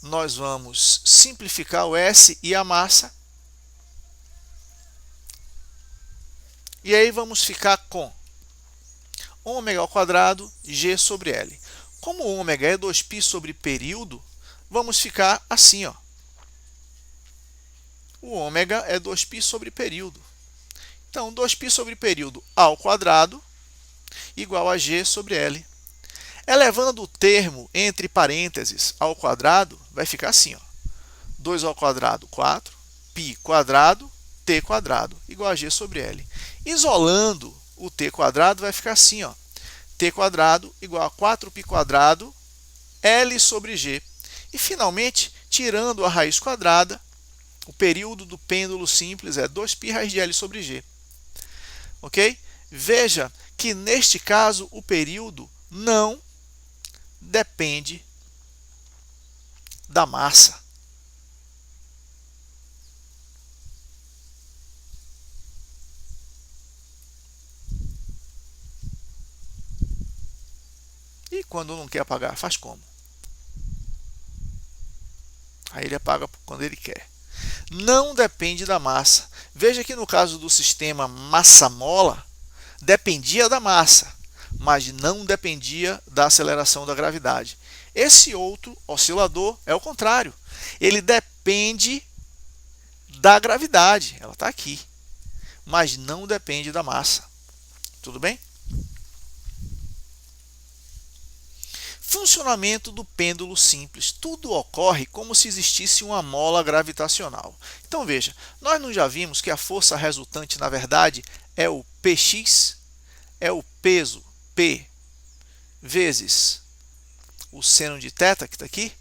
nós vamos simplificar o S e a massa. E aí vamos ficar com ômega ao quadrado G sobre L. Como ômega é 2π sobre período, vamos ficar assim, ó. O ômega é 2π sobre período. Então, 2π sobre período ao quadrado igual a G sobre L. Elevando o termo entre parênteses ao quadrado, vai ficar assim, ó. 2 ao quadrado, 4, π quadrado, t quadrado, igual a G sobre L. Isolando o t quadrado, vai ficar assim, ó. T quadrado igual a 4π quadrado, L sobre G. E, finalmente, tirando a raiz quadrada, o período do pêndulo simples é 2π raiz de L sobre G. Ok? Veja que, neste caso, o período não depende da massa. E quando não quer apagar, faz como? Aí ele apaga quando ele quer. Não depende da massa. Veja que no caso do sistema massa-mola, dependia da massa, mas não dependia da aceleração da gravidade. Esse outro oscilador é o contrário. Ele depende da gravidade, ela está aqui, mas não depende da massa. Tudo bem? Funcionamento do pêndulo simples. Tudo ocorre como se existisse uma mola gravitacional. Então veja, nós não já vimos que a força resultante, na verdade, é o Px, é o peso P vezes o seno de θ, que está aqui?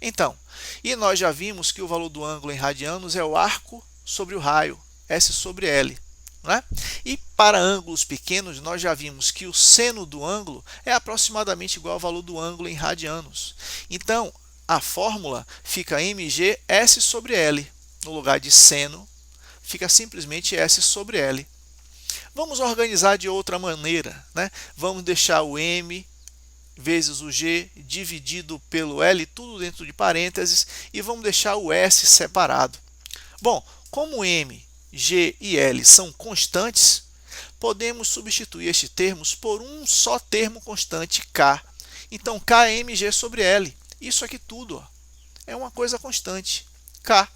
Então, e nós já vimos que o valor do ângulo em radianos é o arco sobre o raio, S sobre L. Né? E para ângulos pequenos, nós já vimos que o seno do ângulo é aproximadamente igual ao valor do ângulo em radianos. Então, a fórmula fica mg S sobre L. No lugar de seno, fica simplesmente S sobre L. Vamos organizar de outra maneira. Né? Vamos deixar o m vezes o g dividido pelo L, tudo dentro de parênteses, e vamos deixar o S separado. Bom, como m, g e L são constantes, podemos substituir estes termos por um só termo constante, K. Então, K é mg sobre L. Isso aqui tudo ó, é uma coisa constante, K.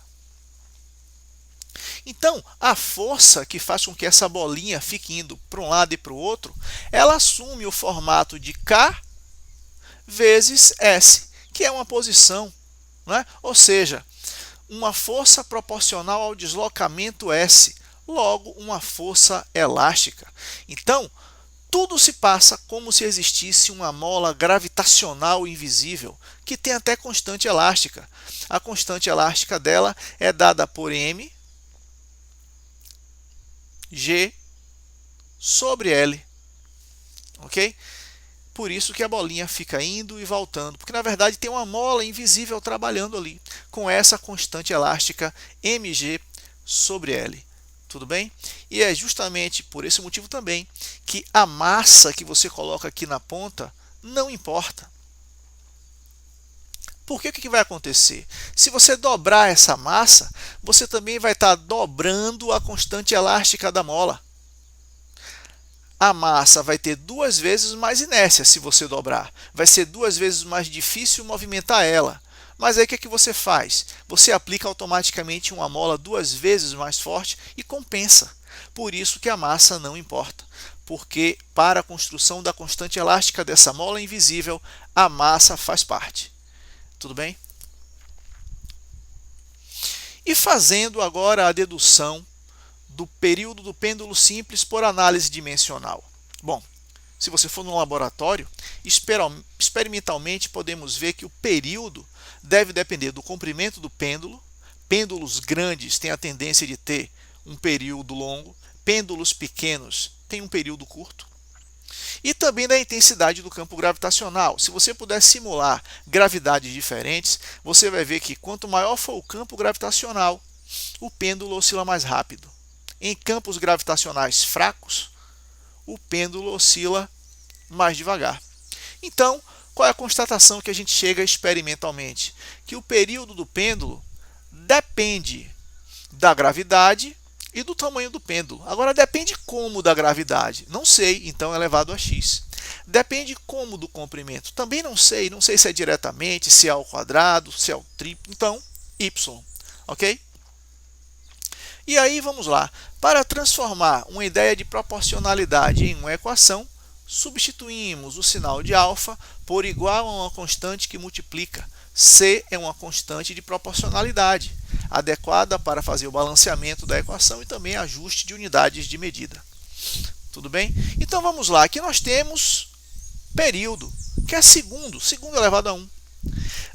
Então, a força que faz com que essa bolinha fique indo para um lado e para o outro, ela assume o formato de K vezes S, que é uma posição, né? Ou seja, uma força proporcional ao deslocamento S, logo uma força elástica. Então, tudo se passa como se existisse uma mola gravitacional invisível, que tem até constante elástica. A constante elástica dela é dada por m, g sobre L. Ok? Por isso que a bolinha fica indo e voltando, porque na verdade tem uma mola invisível trabalhando ali, com essa constante elástica mg sobre L. Tudo bem? E é justamente por esse motivo também que a massa que você coloca aqui na ponta não importa. Porque o que vai acontecer? Se você dobrar essa massa, você também vai estar dobrando a constante elástica da mola. A massa vai ter 2 vezes mais inércia se você dobrar. Vai ser 2 vezes mais difícil movimentar ela. Mas aí o que você faz? Você aplica automaticamente uma mola 2 vezes mais forte e compensa. Por isso que a massa não importa. Porque para a construção da constante elástica dessa mola invisível, a massa faz parte. Tudo bem? E fazendo agora a dedução do período do pêndulo simples por análise dimensional. Bom, se você for no laboratório, experimentalmente podemos ver que o período deve depender do comprimento do pêndulo. Pêndulos grandes têm a tendência de ter um período longo, pêndulos pequenos têm um período curto. E também da intensidade do campo gravitacional. Se você puder simular gravidades diferentes, você vai ver que quanto maior for o campo gravitacional, o pêndulo oscila mais rápido. Em campos gravitacionais fracos, o pêndulo oscila mais devagar. Então, qual é a constatação que a gente chega experimentalmente? Que o período do pêndulo depende da gravidade e do tamanho do pêndulo. Agora, depende como da gravidade? Não sei, então é elevado a x. Depende como do comprimento? Também não sei se é diretamente, se é ao quadrado, se é ao triplo, então y, ok? E aí vamos lá, para transformar uma ideia de proporcionalidade em uma equação, substituímos o sinal de alfa por igual a uma constante que multiplica. C é uma constante de proporcionalidade, adequada para fazer o balanceamento da equação e também ajuste de unidades de medida. Tudo bem? Então vamos lá, aqui nós temos período, que é segundo elevado a 1.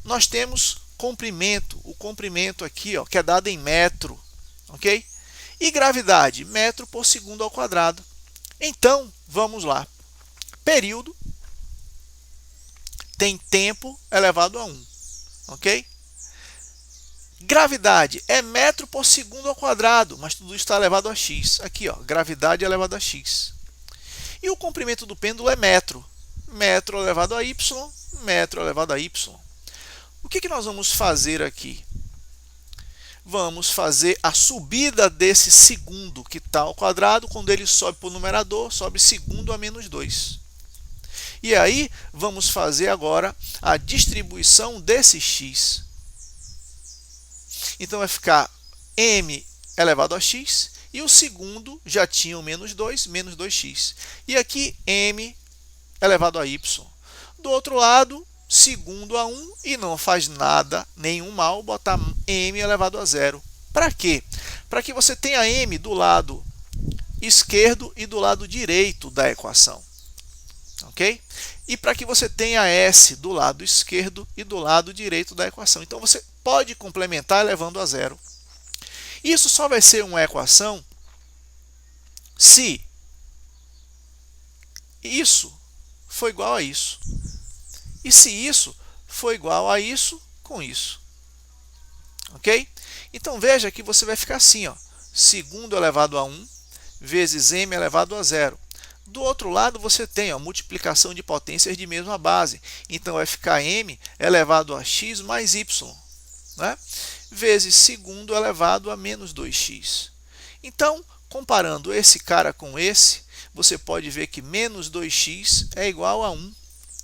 Nós temos comprimento, o comprimento aqui, ó, que é dado em metro. Ok? E gravidade, metro por segundo ao quadrado. Então, vamos lá. Período tem tempo elevado a 1. Ok? Gravidade é metro por segundo ao quadrado, mas tudo isso está elevado a x. Aqui, ó, gravidade elevado a x. E o comprimento do pêndulo é metro. Metro elevado a y, metro elevado a y. O que nós vamos fazer aqui? Vamos fazer a subida desse segundo que está ao quadrado. Quando ele sobe para o numerador, sobe segundo a menos 2. E aí, vamos fazer agora a distribuição desse x. Então, vai ficar m elevado a x e o segundo já tinha o menos 2, menos 2x. E aqui m elevado a y. Do outro lado, segundo a 1 e não faz nada, nenhum mal, botar m elevado a 0. Para quê? Para que você tenha m do lado esquerdo e do lado direito da equação. Ok? E para que você tenha s do lado esquerdo e do lado direito da equação. Então, você pode complementar elevando a 0. Isso só vai ser uma equação se isso for igual a isso. E se isso for igual a isso com isso. Ok? Então, veja que você vai ficar assim, ó, segundo elevado a 1 vezes m elevado a 0. Do outro lado, você tem a multiplicação de potências de mesma base. Então, vai ficar m elevado a x mais y, né? Vezes segundo elevado a menos 2x. Então, comparando esse cara com esse, você pode ver que menos 2x é igual a 1.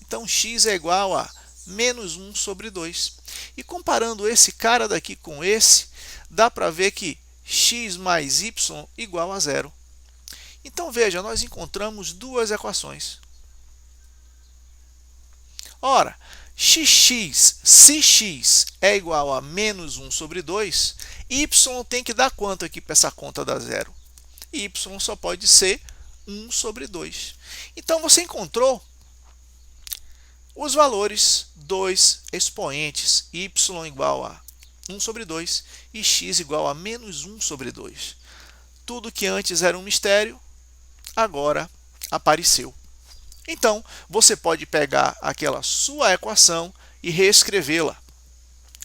Então, x é igual a menos 1 sobre 2. E comparando esse cara daqui com esse, dá para ver que x mais y igual a 0. Então, veja, nós encontramos duas equações. Ora, se x é igual a menos 1 sobre 2, y tem que dar quanto aqui para essa conta dar 0? Y só pode ser 1 sobre 2. Então, você encontrou os valores, dois expoentes, y igual a 1 sobre 2 e x igual a menos 1 sobre 2. Tudo que antes era um mistério, agora apareceu. Então, você pode pegar aquela sua equação e reescrevê-la.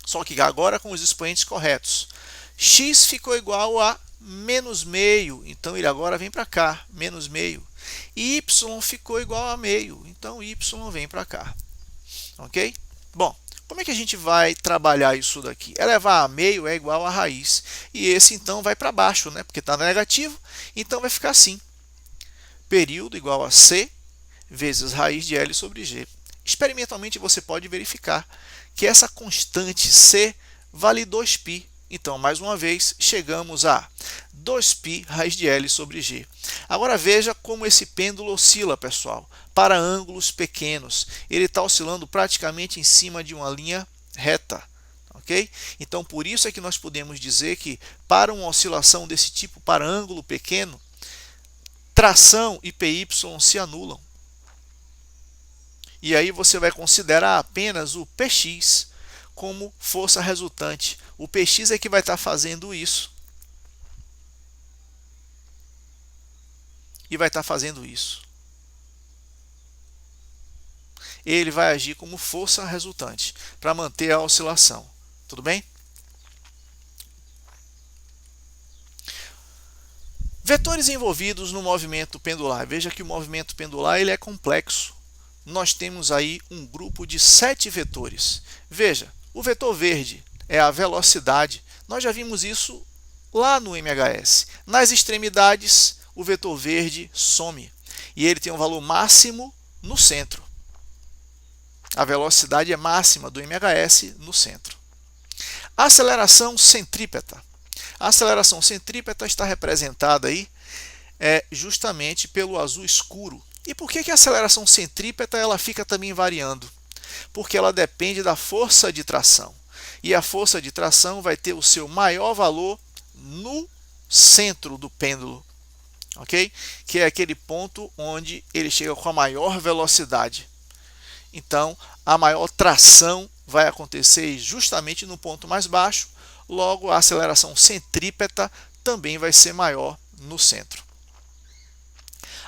Só que agora com os expoentes corretos. X ficou igual a menos meio, então ele agora vem para cá, menos meio. E y ficou igual a meio, então y vem para cá. Ok? Bom, como é que a gente vai trabalhar isso daqui? Elevar a meio é igual a raiz. E esse então vai para baixo, né? Porque está negativo, então vai ficar assim. Período igual a c vezes raiz de L sobre G. Experimentalmente você pode verificar que essa constante c vale 2π. Então, mais uma vez, chegamos a 2π raiz de L sobre G. Agora veja como esse pêndulo oscila, pessoal, para ângulos pequenos. Ele está oscilando praticamente em cima de uma linha reta. Okay? Então, por isso é que nós podemos dizer que para uma oscilação desse tipo, para ângulo pequeno, tração e PY se anulam. E aí você vai considerar apenas o Px como força resultante. O Px é que vai estar fazendo isso. E vai estar fazendo isso. Ele vai agir como força resultante para manter a oscilação. Tudo bem? Vetores envolvidos no movimento pendular. Veja que o movimento pendular ele é complexo. Nós temos aí um grupo de 7 vetores. Veja, o vetor verde é a velocidade. Nós já vimos isso lá no MHS. Nas extremidades, o vetor verde some. E ele tem um valor máximo no centro. A velocidade é máxima do MHS no centro. A aceleração centrípeta. A aceleração centrípeta está representada aí justamente pelo azul escuro. E por que a aceleração centrípeta ela fica também variando? Porque ela depende da força de tração. E a força de tração vai ter o seu maior valor no centro do pêndulo, ok? Que é aquele ponto onde ele chega com a maior velocidade. Então, a maior tração vai acontecer justamente no ponto mais baixo. Logo, a aceleração centrípeta também vai ser maior no centro.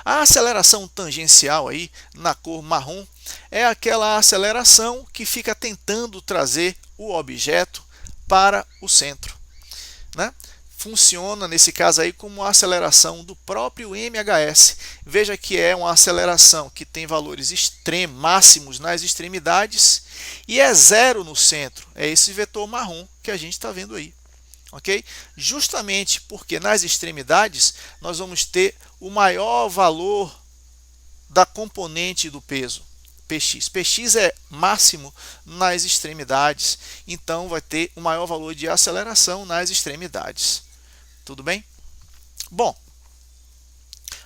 A aceleração tangencial aí, na cor marrom, é aquela aceleração que fica tentando trazer o objeto para o centro, né? Funciona, nesse caso aí, como a aceleração do próprio MHS. Veja que é uma aceleração que tem valores máximos nas extremidades e é zero no centro. É esse vetor marrom que a gente está vendo aí. Okay? Justamente porque nas extremidades nós vamos ter o maior valor da componente do peso, Px. Px é máximo nas extremidades, então vai ter o maior valor de aceleração nas extremidades. Tudo bem? Bom,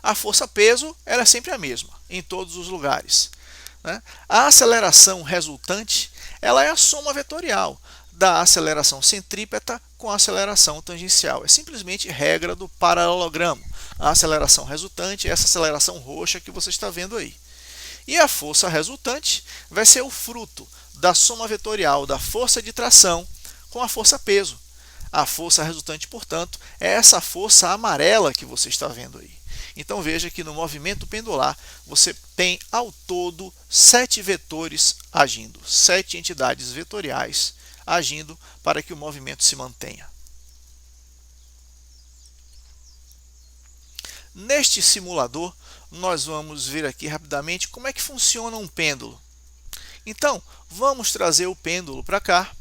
a força-peso ela é sempre a mesma em todos os lugares, né? A aceleração resultante ela é a soma vetorial da aceleração centrípeta com a aceleração tangencial. É simplesmente regra do paralelogramo. A aceleração resultante é essa aceleração roxa que você está vendo aí. E a força resultante vai ser o fruto da soma vetorial da força de tração com a força-peso. A força resultante, portanto, é essa força amarela que você está vendo aí. Então veja que no movimento pendular você tem ao todo 7 vetores agindo, 7 entidades vetoriais agindo para que o movimento se mantenha. Neste simulador, nós vamos ver aqui rapidamente como é que funciona um pêndulo. Então, vamos trazer o pêndulo para cá.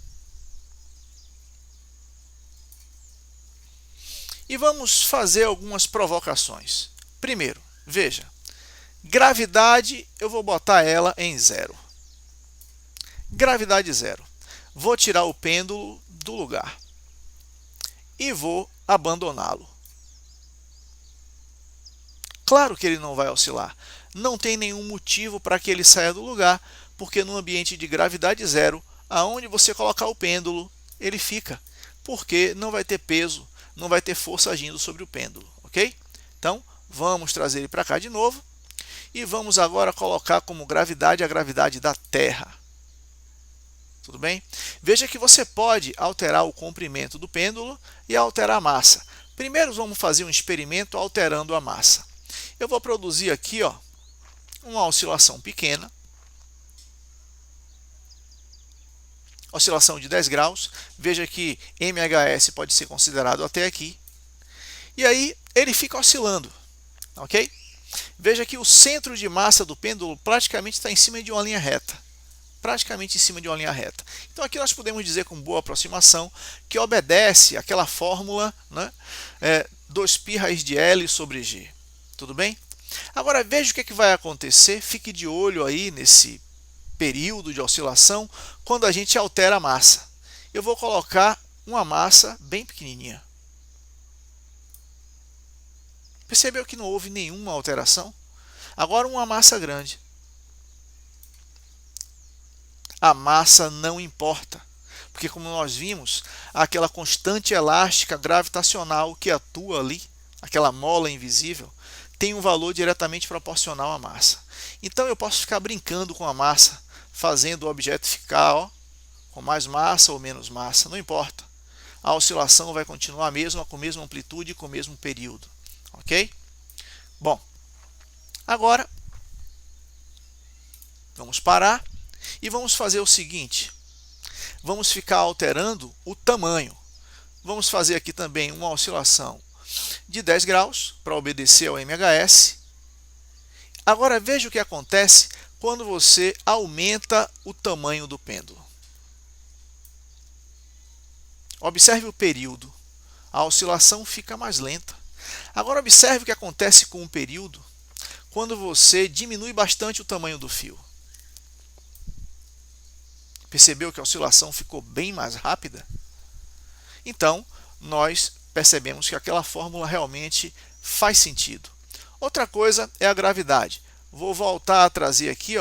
E vamos fazer algumas provocações. Primeiro, veja, gravidade eu vou botar ela em 0. Gravidade 0. Vou tirar o pêndulo do lugar e vou abandoná-lo. Claro que ele não vai oscilar. Não tem nenhum motivo para que ele saia do lugar, porque no ambiente de gravidade 0, aonde você colocar o pêndulo, ele fica, porque não vai ter peso, não vai ter força agindo sobre o pêndulo, ok? Então, vamos trazer ele para cá de novo e vamos agora colocar como gravidade a gravidade da Terra. Tudo bem? Veja que você pode alterar o comprimento do pêndulo e alterar a massa. Primeiro vamos fazer um experimento alterando a massa. Eu vou produzir aqui uma oscilação pequena, oscilação de 10 graus. Veja que MHS pode ser considerado até aqui. E aí ele fica oscilando, ok? Veja que o centro de massa do pêndulo praticamente está em cima de uma linha reta. Praticamente em cima de uma linha reta. Então aqui nós podemos dizer com boa aproximação que obedece àquela fórmula, né, 2π raiz de L sobre G. Tudo bem? Agora veja o que vai acontecer, fique de olho aí nesse período de oscilação quando a gente altera a massa. Eu vou colocar uma massa bem pequenininha. Percebeu que não houve nenhuma alteração? Agora uma massa grande. A massa não importa, porque como nós vimos, aquela constante elástica gravitacional que atua ali, aquela mola invisível, tem um valor diretamente proporcional à massa. Então eu posso ficar brincando com a massa, fazendo o objeto ficar com mais massa ou menos massa, não importa. A oscilação vai continuar a mesma, com a mesma amplitude e com o mesmo período. Ok? Bom, agora vamos parar e vamos fazer o seguinte. Vamos ficar alterando o tamanho. Vamos fazer aqui também uma oscilação de 10 graus para obedecer ao MHS. Agora veja o que acontece quando você aumenta o tamanho do pêndulo. Observe o período. A oscilação fica mais lenta. Agora observe o que acontece com o período quando você diminui bastante o tamanho do fio. Percebeu que a oscilação ficou bem mais rápida? Então, nós percebemos que aquela fórmula realmente faz sentido. Outra coisa é a gravidade. Vou voltar a trazer aqui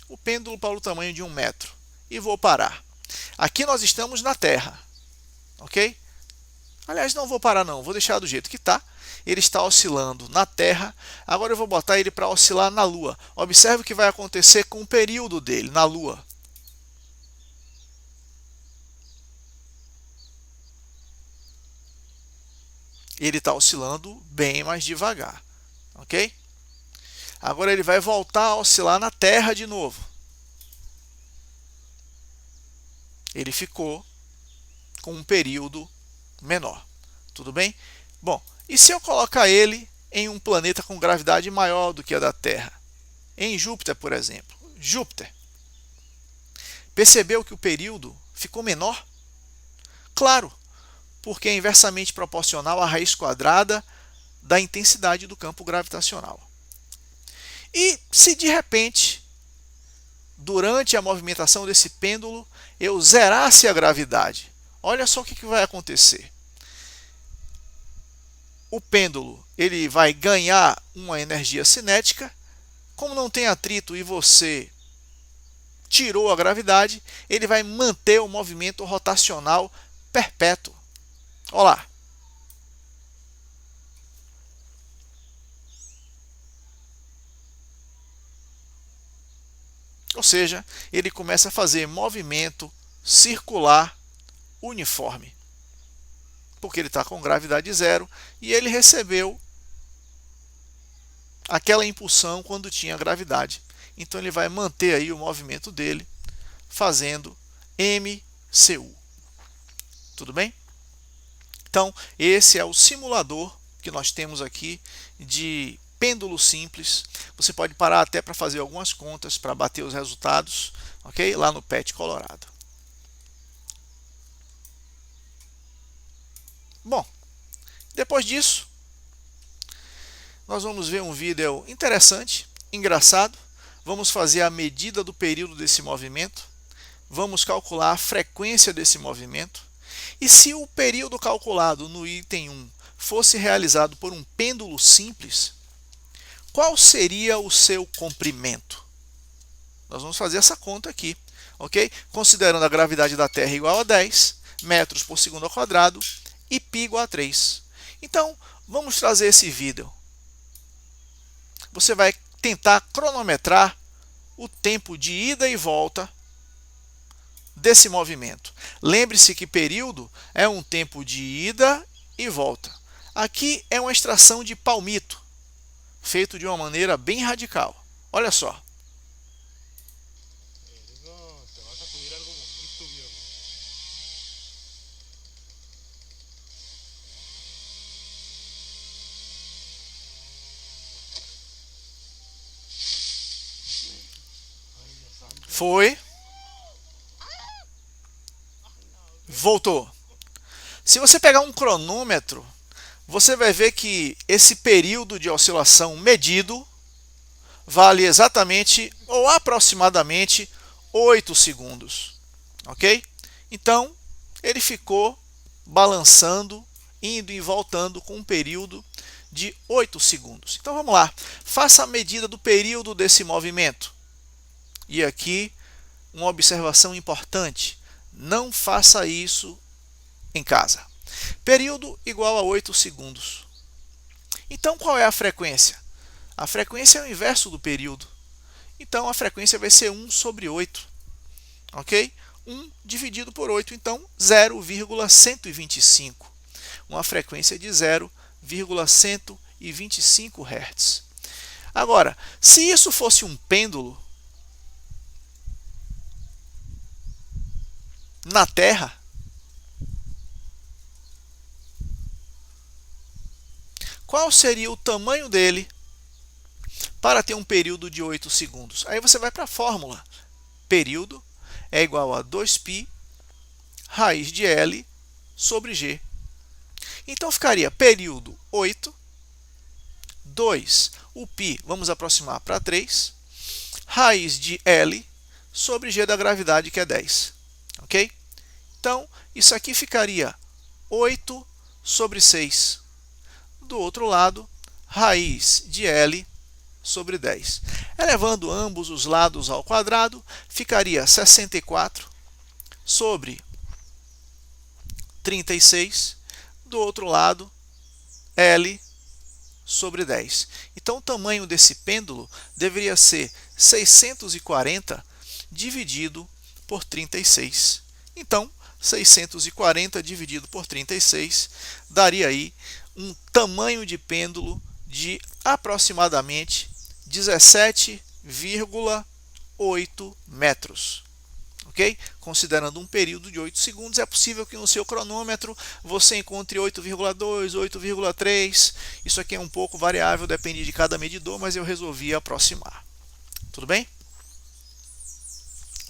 o pêndulo para o tamanho de 1 metro e vou parar. Aqui nós estamos na Terra, ok? Aliás, não vou parar não, vou deixar do jeito que está. Ele está oscilando na Terra. Agora eu vou botar ele para oscilar na Lua. Observe o que vai acontecer com o período dele na Lua. Ele está oscilando bem mais devagar, ok? Agora ele vai voltar a oscilar na Terra de novo. Ele ficou com um período menor, tudo bem? Bom, e se eu colocar ele em um planeta com gravidade maior do que a da Terra? Em Júpiter, por exemplo. Júpiter. Percebeu que o período ficou menor? Claro, porque é inversamente proporcional à raiz quadrada da intensidade do campo gravitacional. E se de repente, durante a movimentação desse pêndulo, eu zerasse a gravidade, olha só o que vai acontecer. o pêndulo ele vai ganhar uma energia cinética. Como não tem atrito e você tirou a gravidade, ele vai manter o movimento rotacional perpétuo. Olha lá. Ou seja, ele começa a fazer movimento circular uniforme. Porque ele está com gravidade zero e ele recebeu aquela impulsão quando tinha gravidade. Então ele vai manter aí o movimento dele fazendo MCU. Tudo bem? Então esse é o simulador que nós temos aqui de pêndulo simples. Você pode parar até para fazer algumas contas para bater os resultados, ok? Lá no PET Colorado. Bom, depois disso, nós vamos ver um vídeo interessante, engraçado. Vamos fazer a medida do período desse movimento. Vamos calcular a frequência desse movimento. E se o período calculado no item 1 fosse realizado por um pêndulo simples, qual seria o seu comprimento? Nós vamos fazer essa conta aqui, ok? Considerando a gravidade da Terra igual a 10 metros por segundo ao quadrado e π igual a 3. Então, vamos trazer esse vídeo. Você vai tentar cronometrar o tempo de ida e volta desse movimento. Lembre-se que período é um tempo de ida e volta. Aqui é uma extração de palmito, feito de uma maneira bem radical. Olha só. Foi. Voltou. Se você pegar um cronômetro, você vai ver que esse período de oscilação medido vale exatamente ou aproximadamente 8 segundos. Ok? Então, ele ficou balançando, indo e voltando com um período de 8 segundos. Então vamos lá. Faça a medida do período desse movimento. E aqui, uma observação importante. Não faça isso em casa. Período igual a 8 segundos. Então, qual é a frequência? A frequência é o inverso do período. Então, a frequência vai ser 1 sobre 8. Ok? 1 dividido por 8, então 0,125. Uma frequência de 0,125 Hz. Agora, se isso fosse um pêndulo na Terra, qual seria o tamanho dele para ter um período de 8 segundos? Aí você vai para a fórmula. Período é igual a 2π raiz de L sobre G. Então ficaria período 8, 2, o π, vamos aproximar para 3, raiz de L sobre G da gravidade, que é 10. Ok? Então, isso aqui ficaria 8 sobre 6. Do outro lado, raiz de L sobre 10. Elevando ambos os lados ao quadrado, ficaria 64 sobre 36. Do outro lado, L sobre 10. Então, o tamanho desse pêndulo deveria ser 640 dividido por 36. Então, 640 dividido por 36 daria aí um tamanho de pêndulo de aproximadamente 17,8 metros. Ok? Considerando um período de 8 segundos, é possível que no seu cronômetro você encontre 8,2, 8,3. Isso aqui é um pouco variável, depende de cada medidor, mas eu resolvi aproximar. Tudo bem?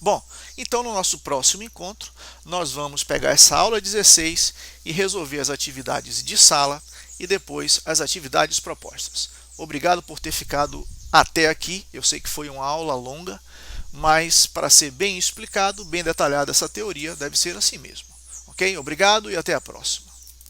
Bom, então no nosso próximo encontro, nós vamos pegar essa aula 16 e resolver as atividades de sala e depois as atividades propostas. Obrigado por ter ficado até aqui. Eu sei que foi uma aula longa, mas para ser bem explicado, bem detalhada essa teoria, deve ser assim mesmo. Ok? Obrigado e até a próxima.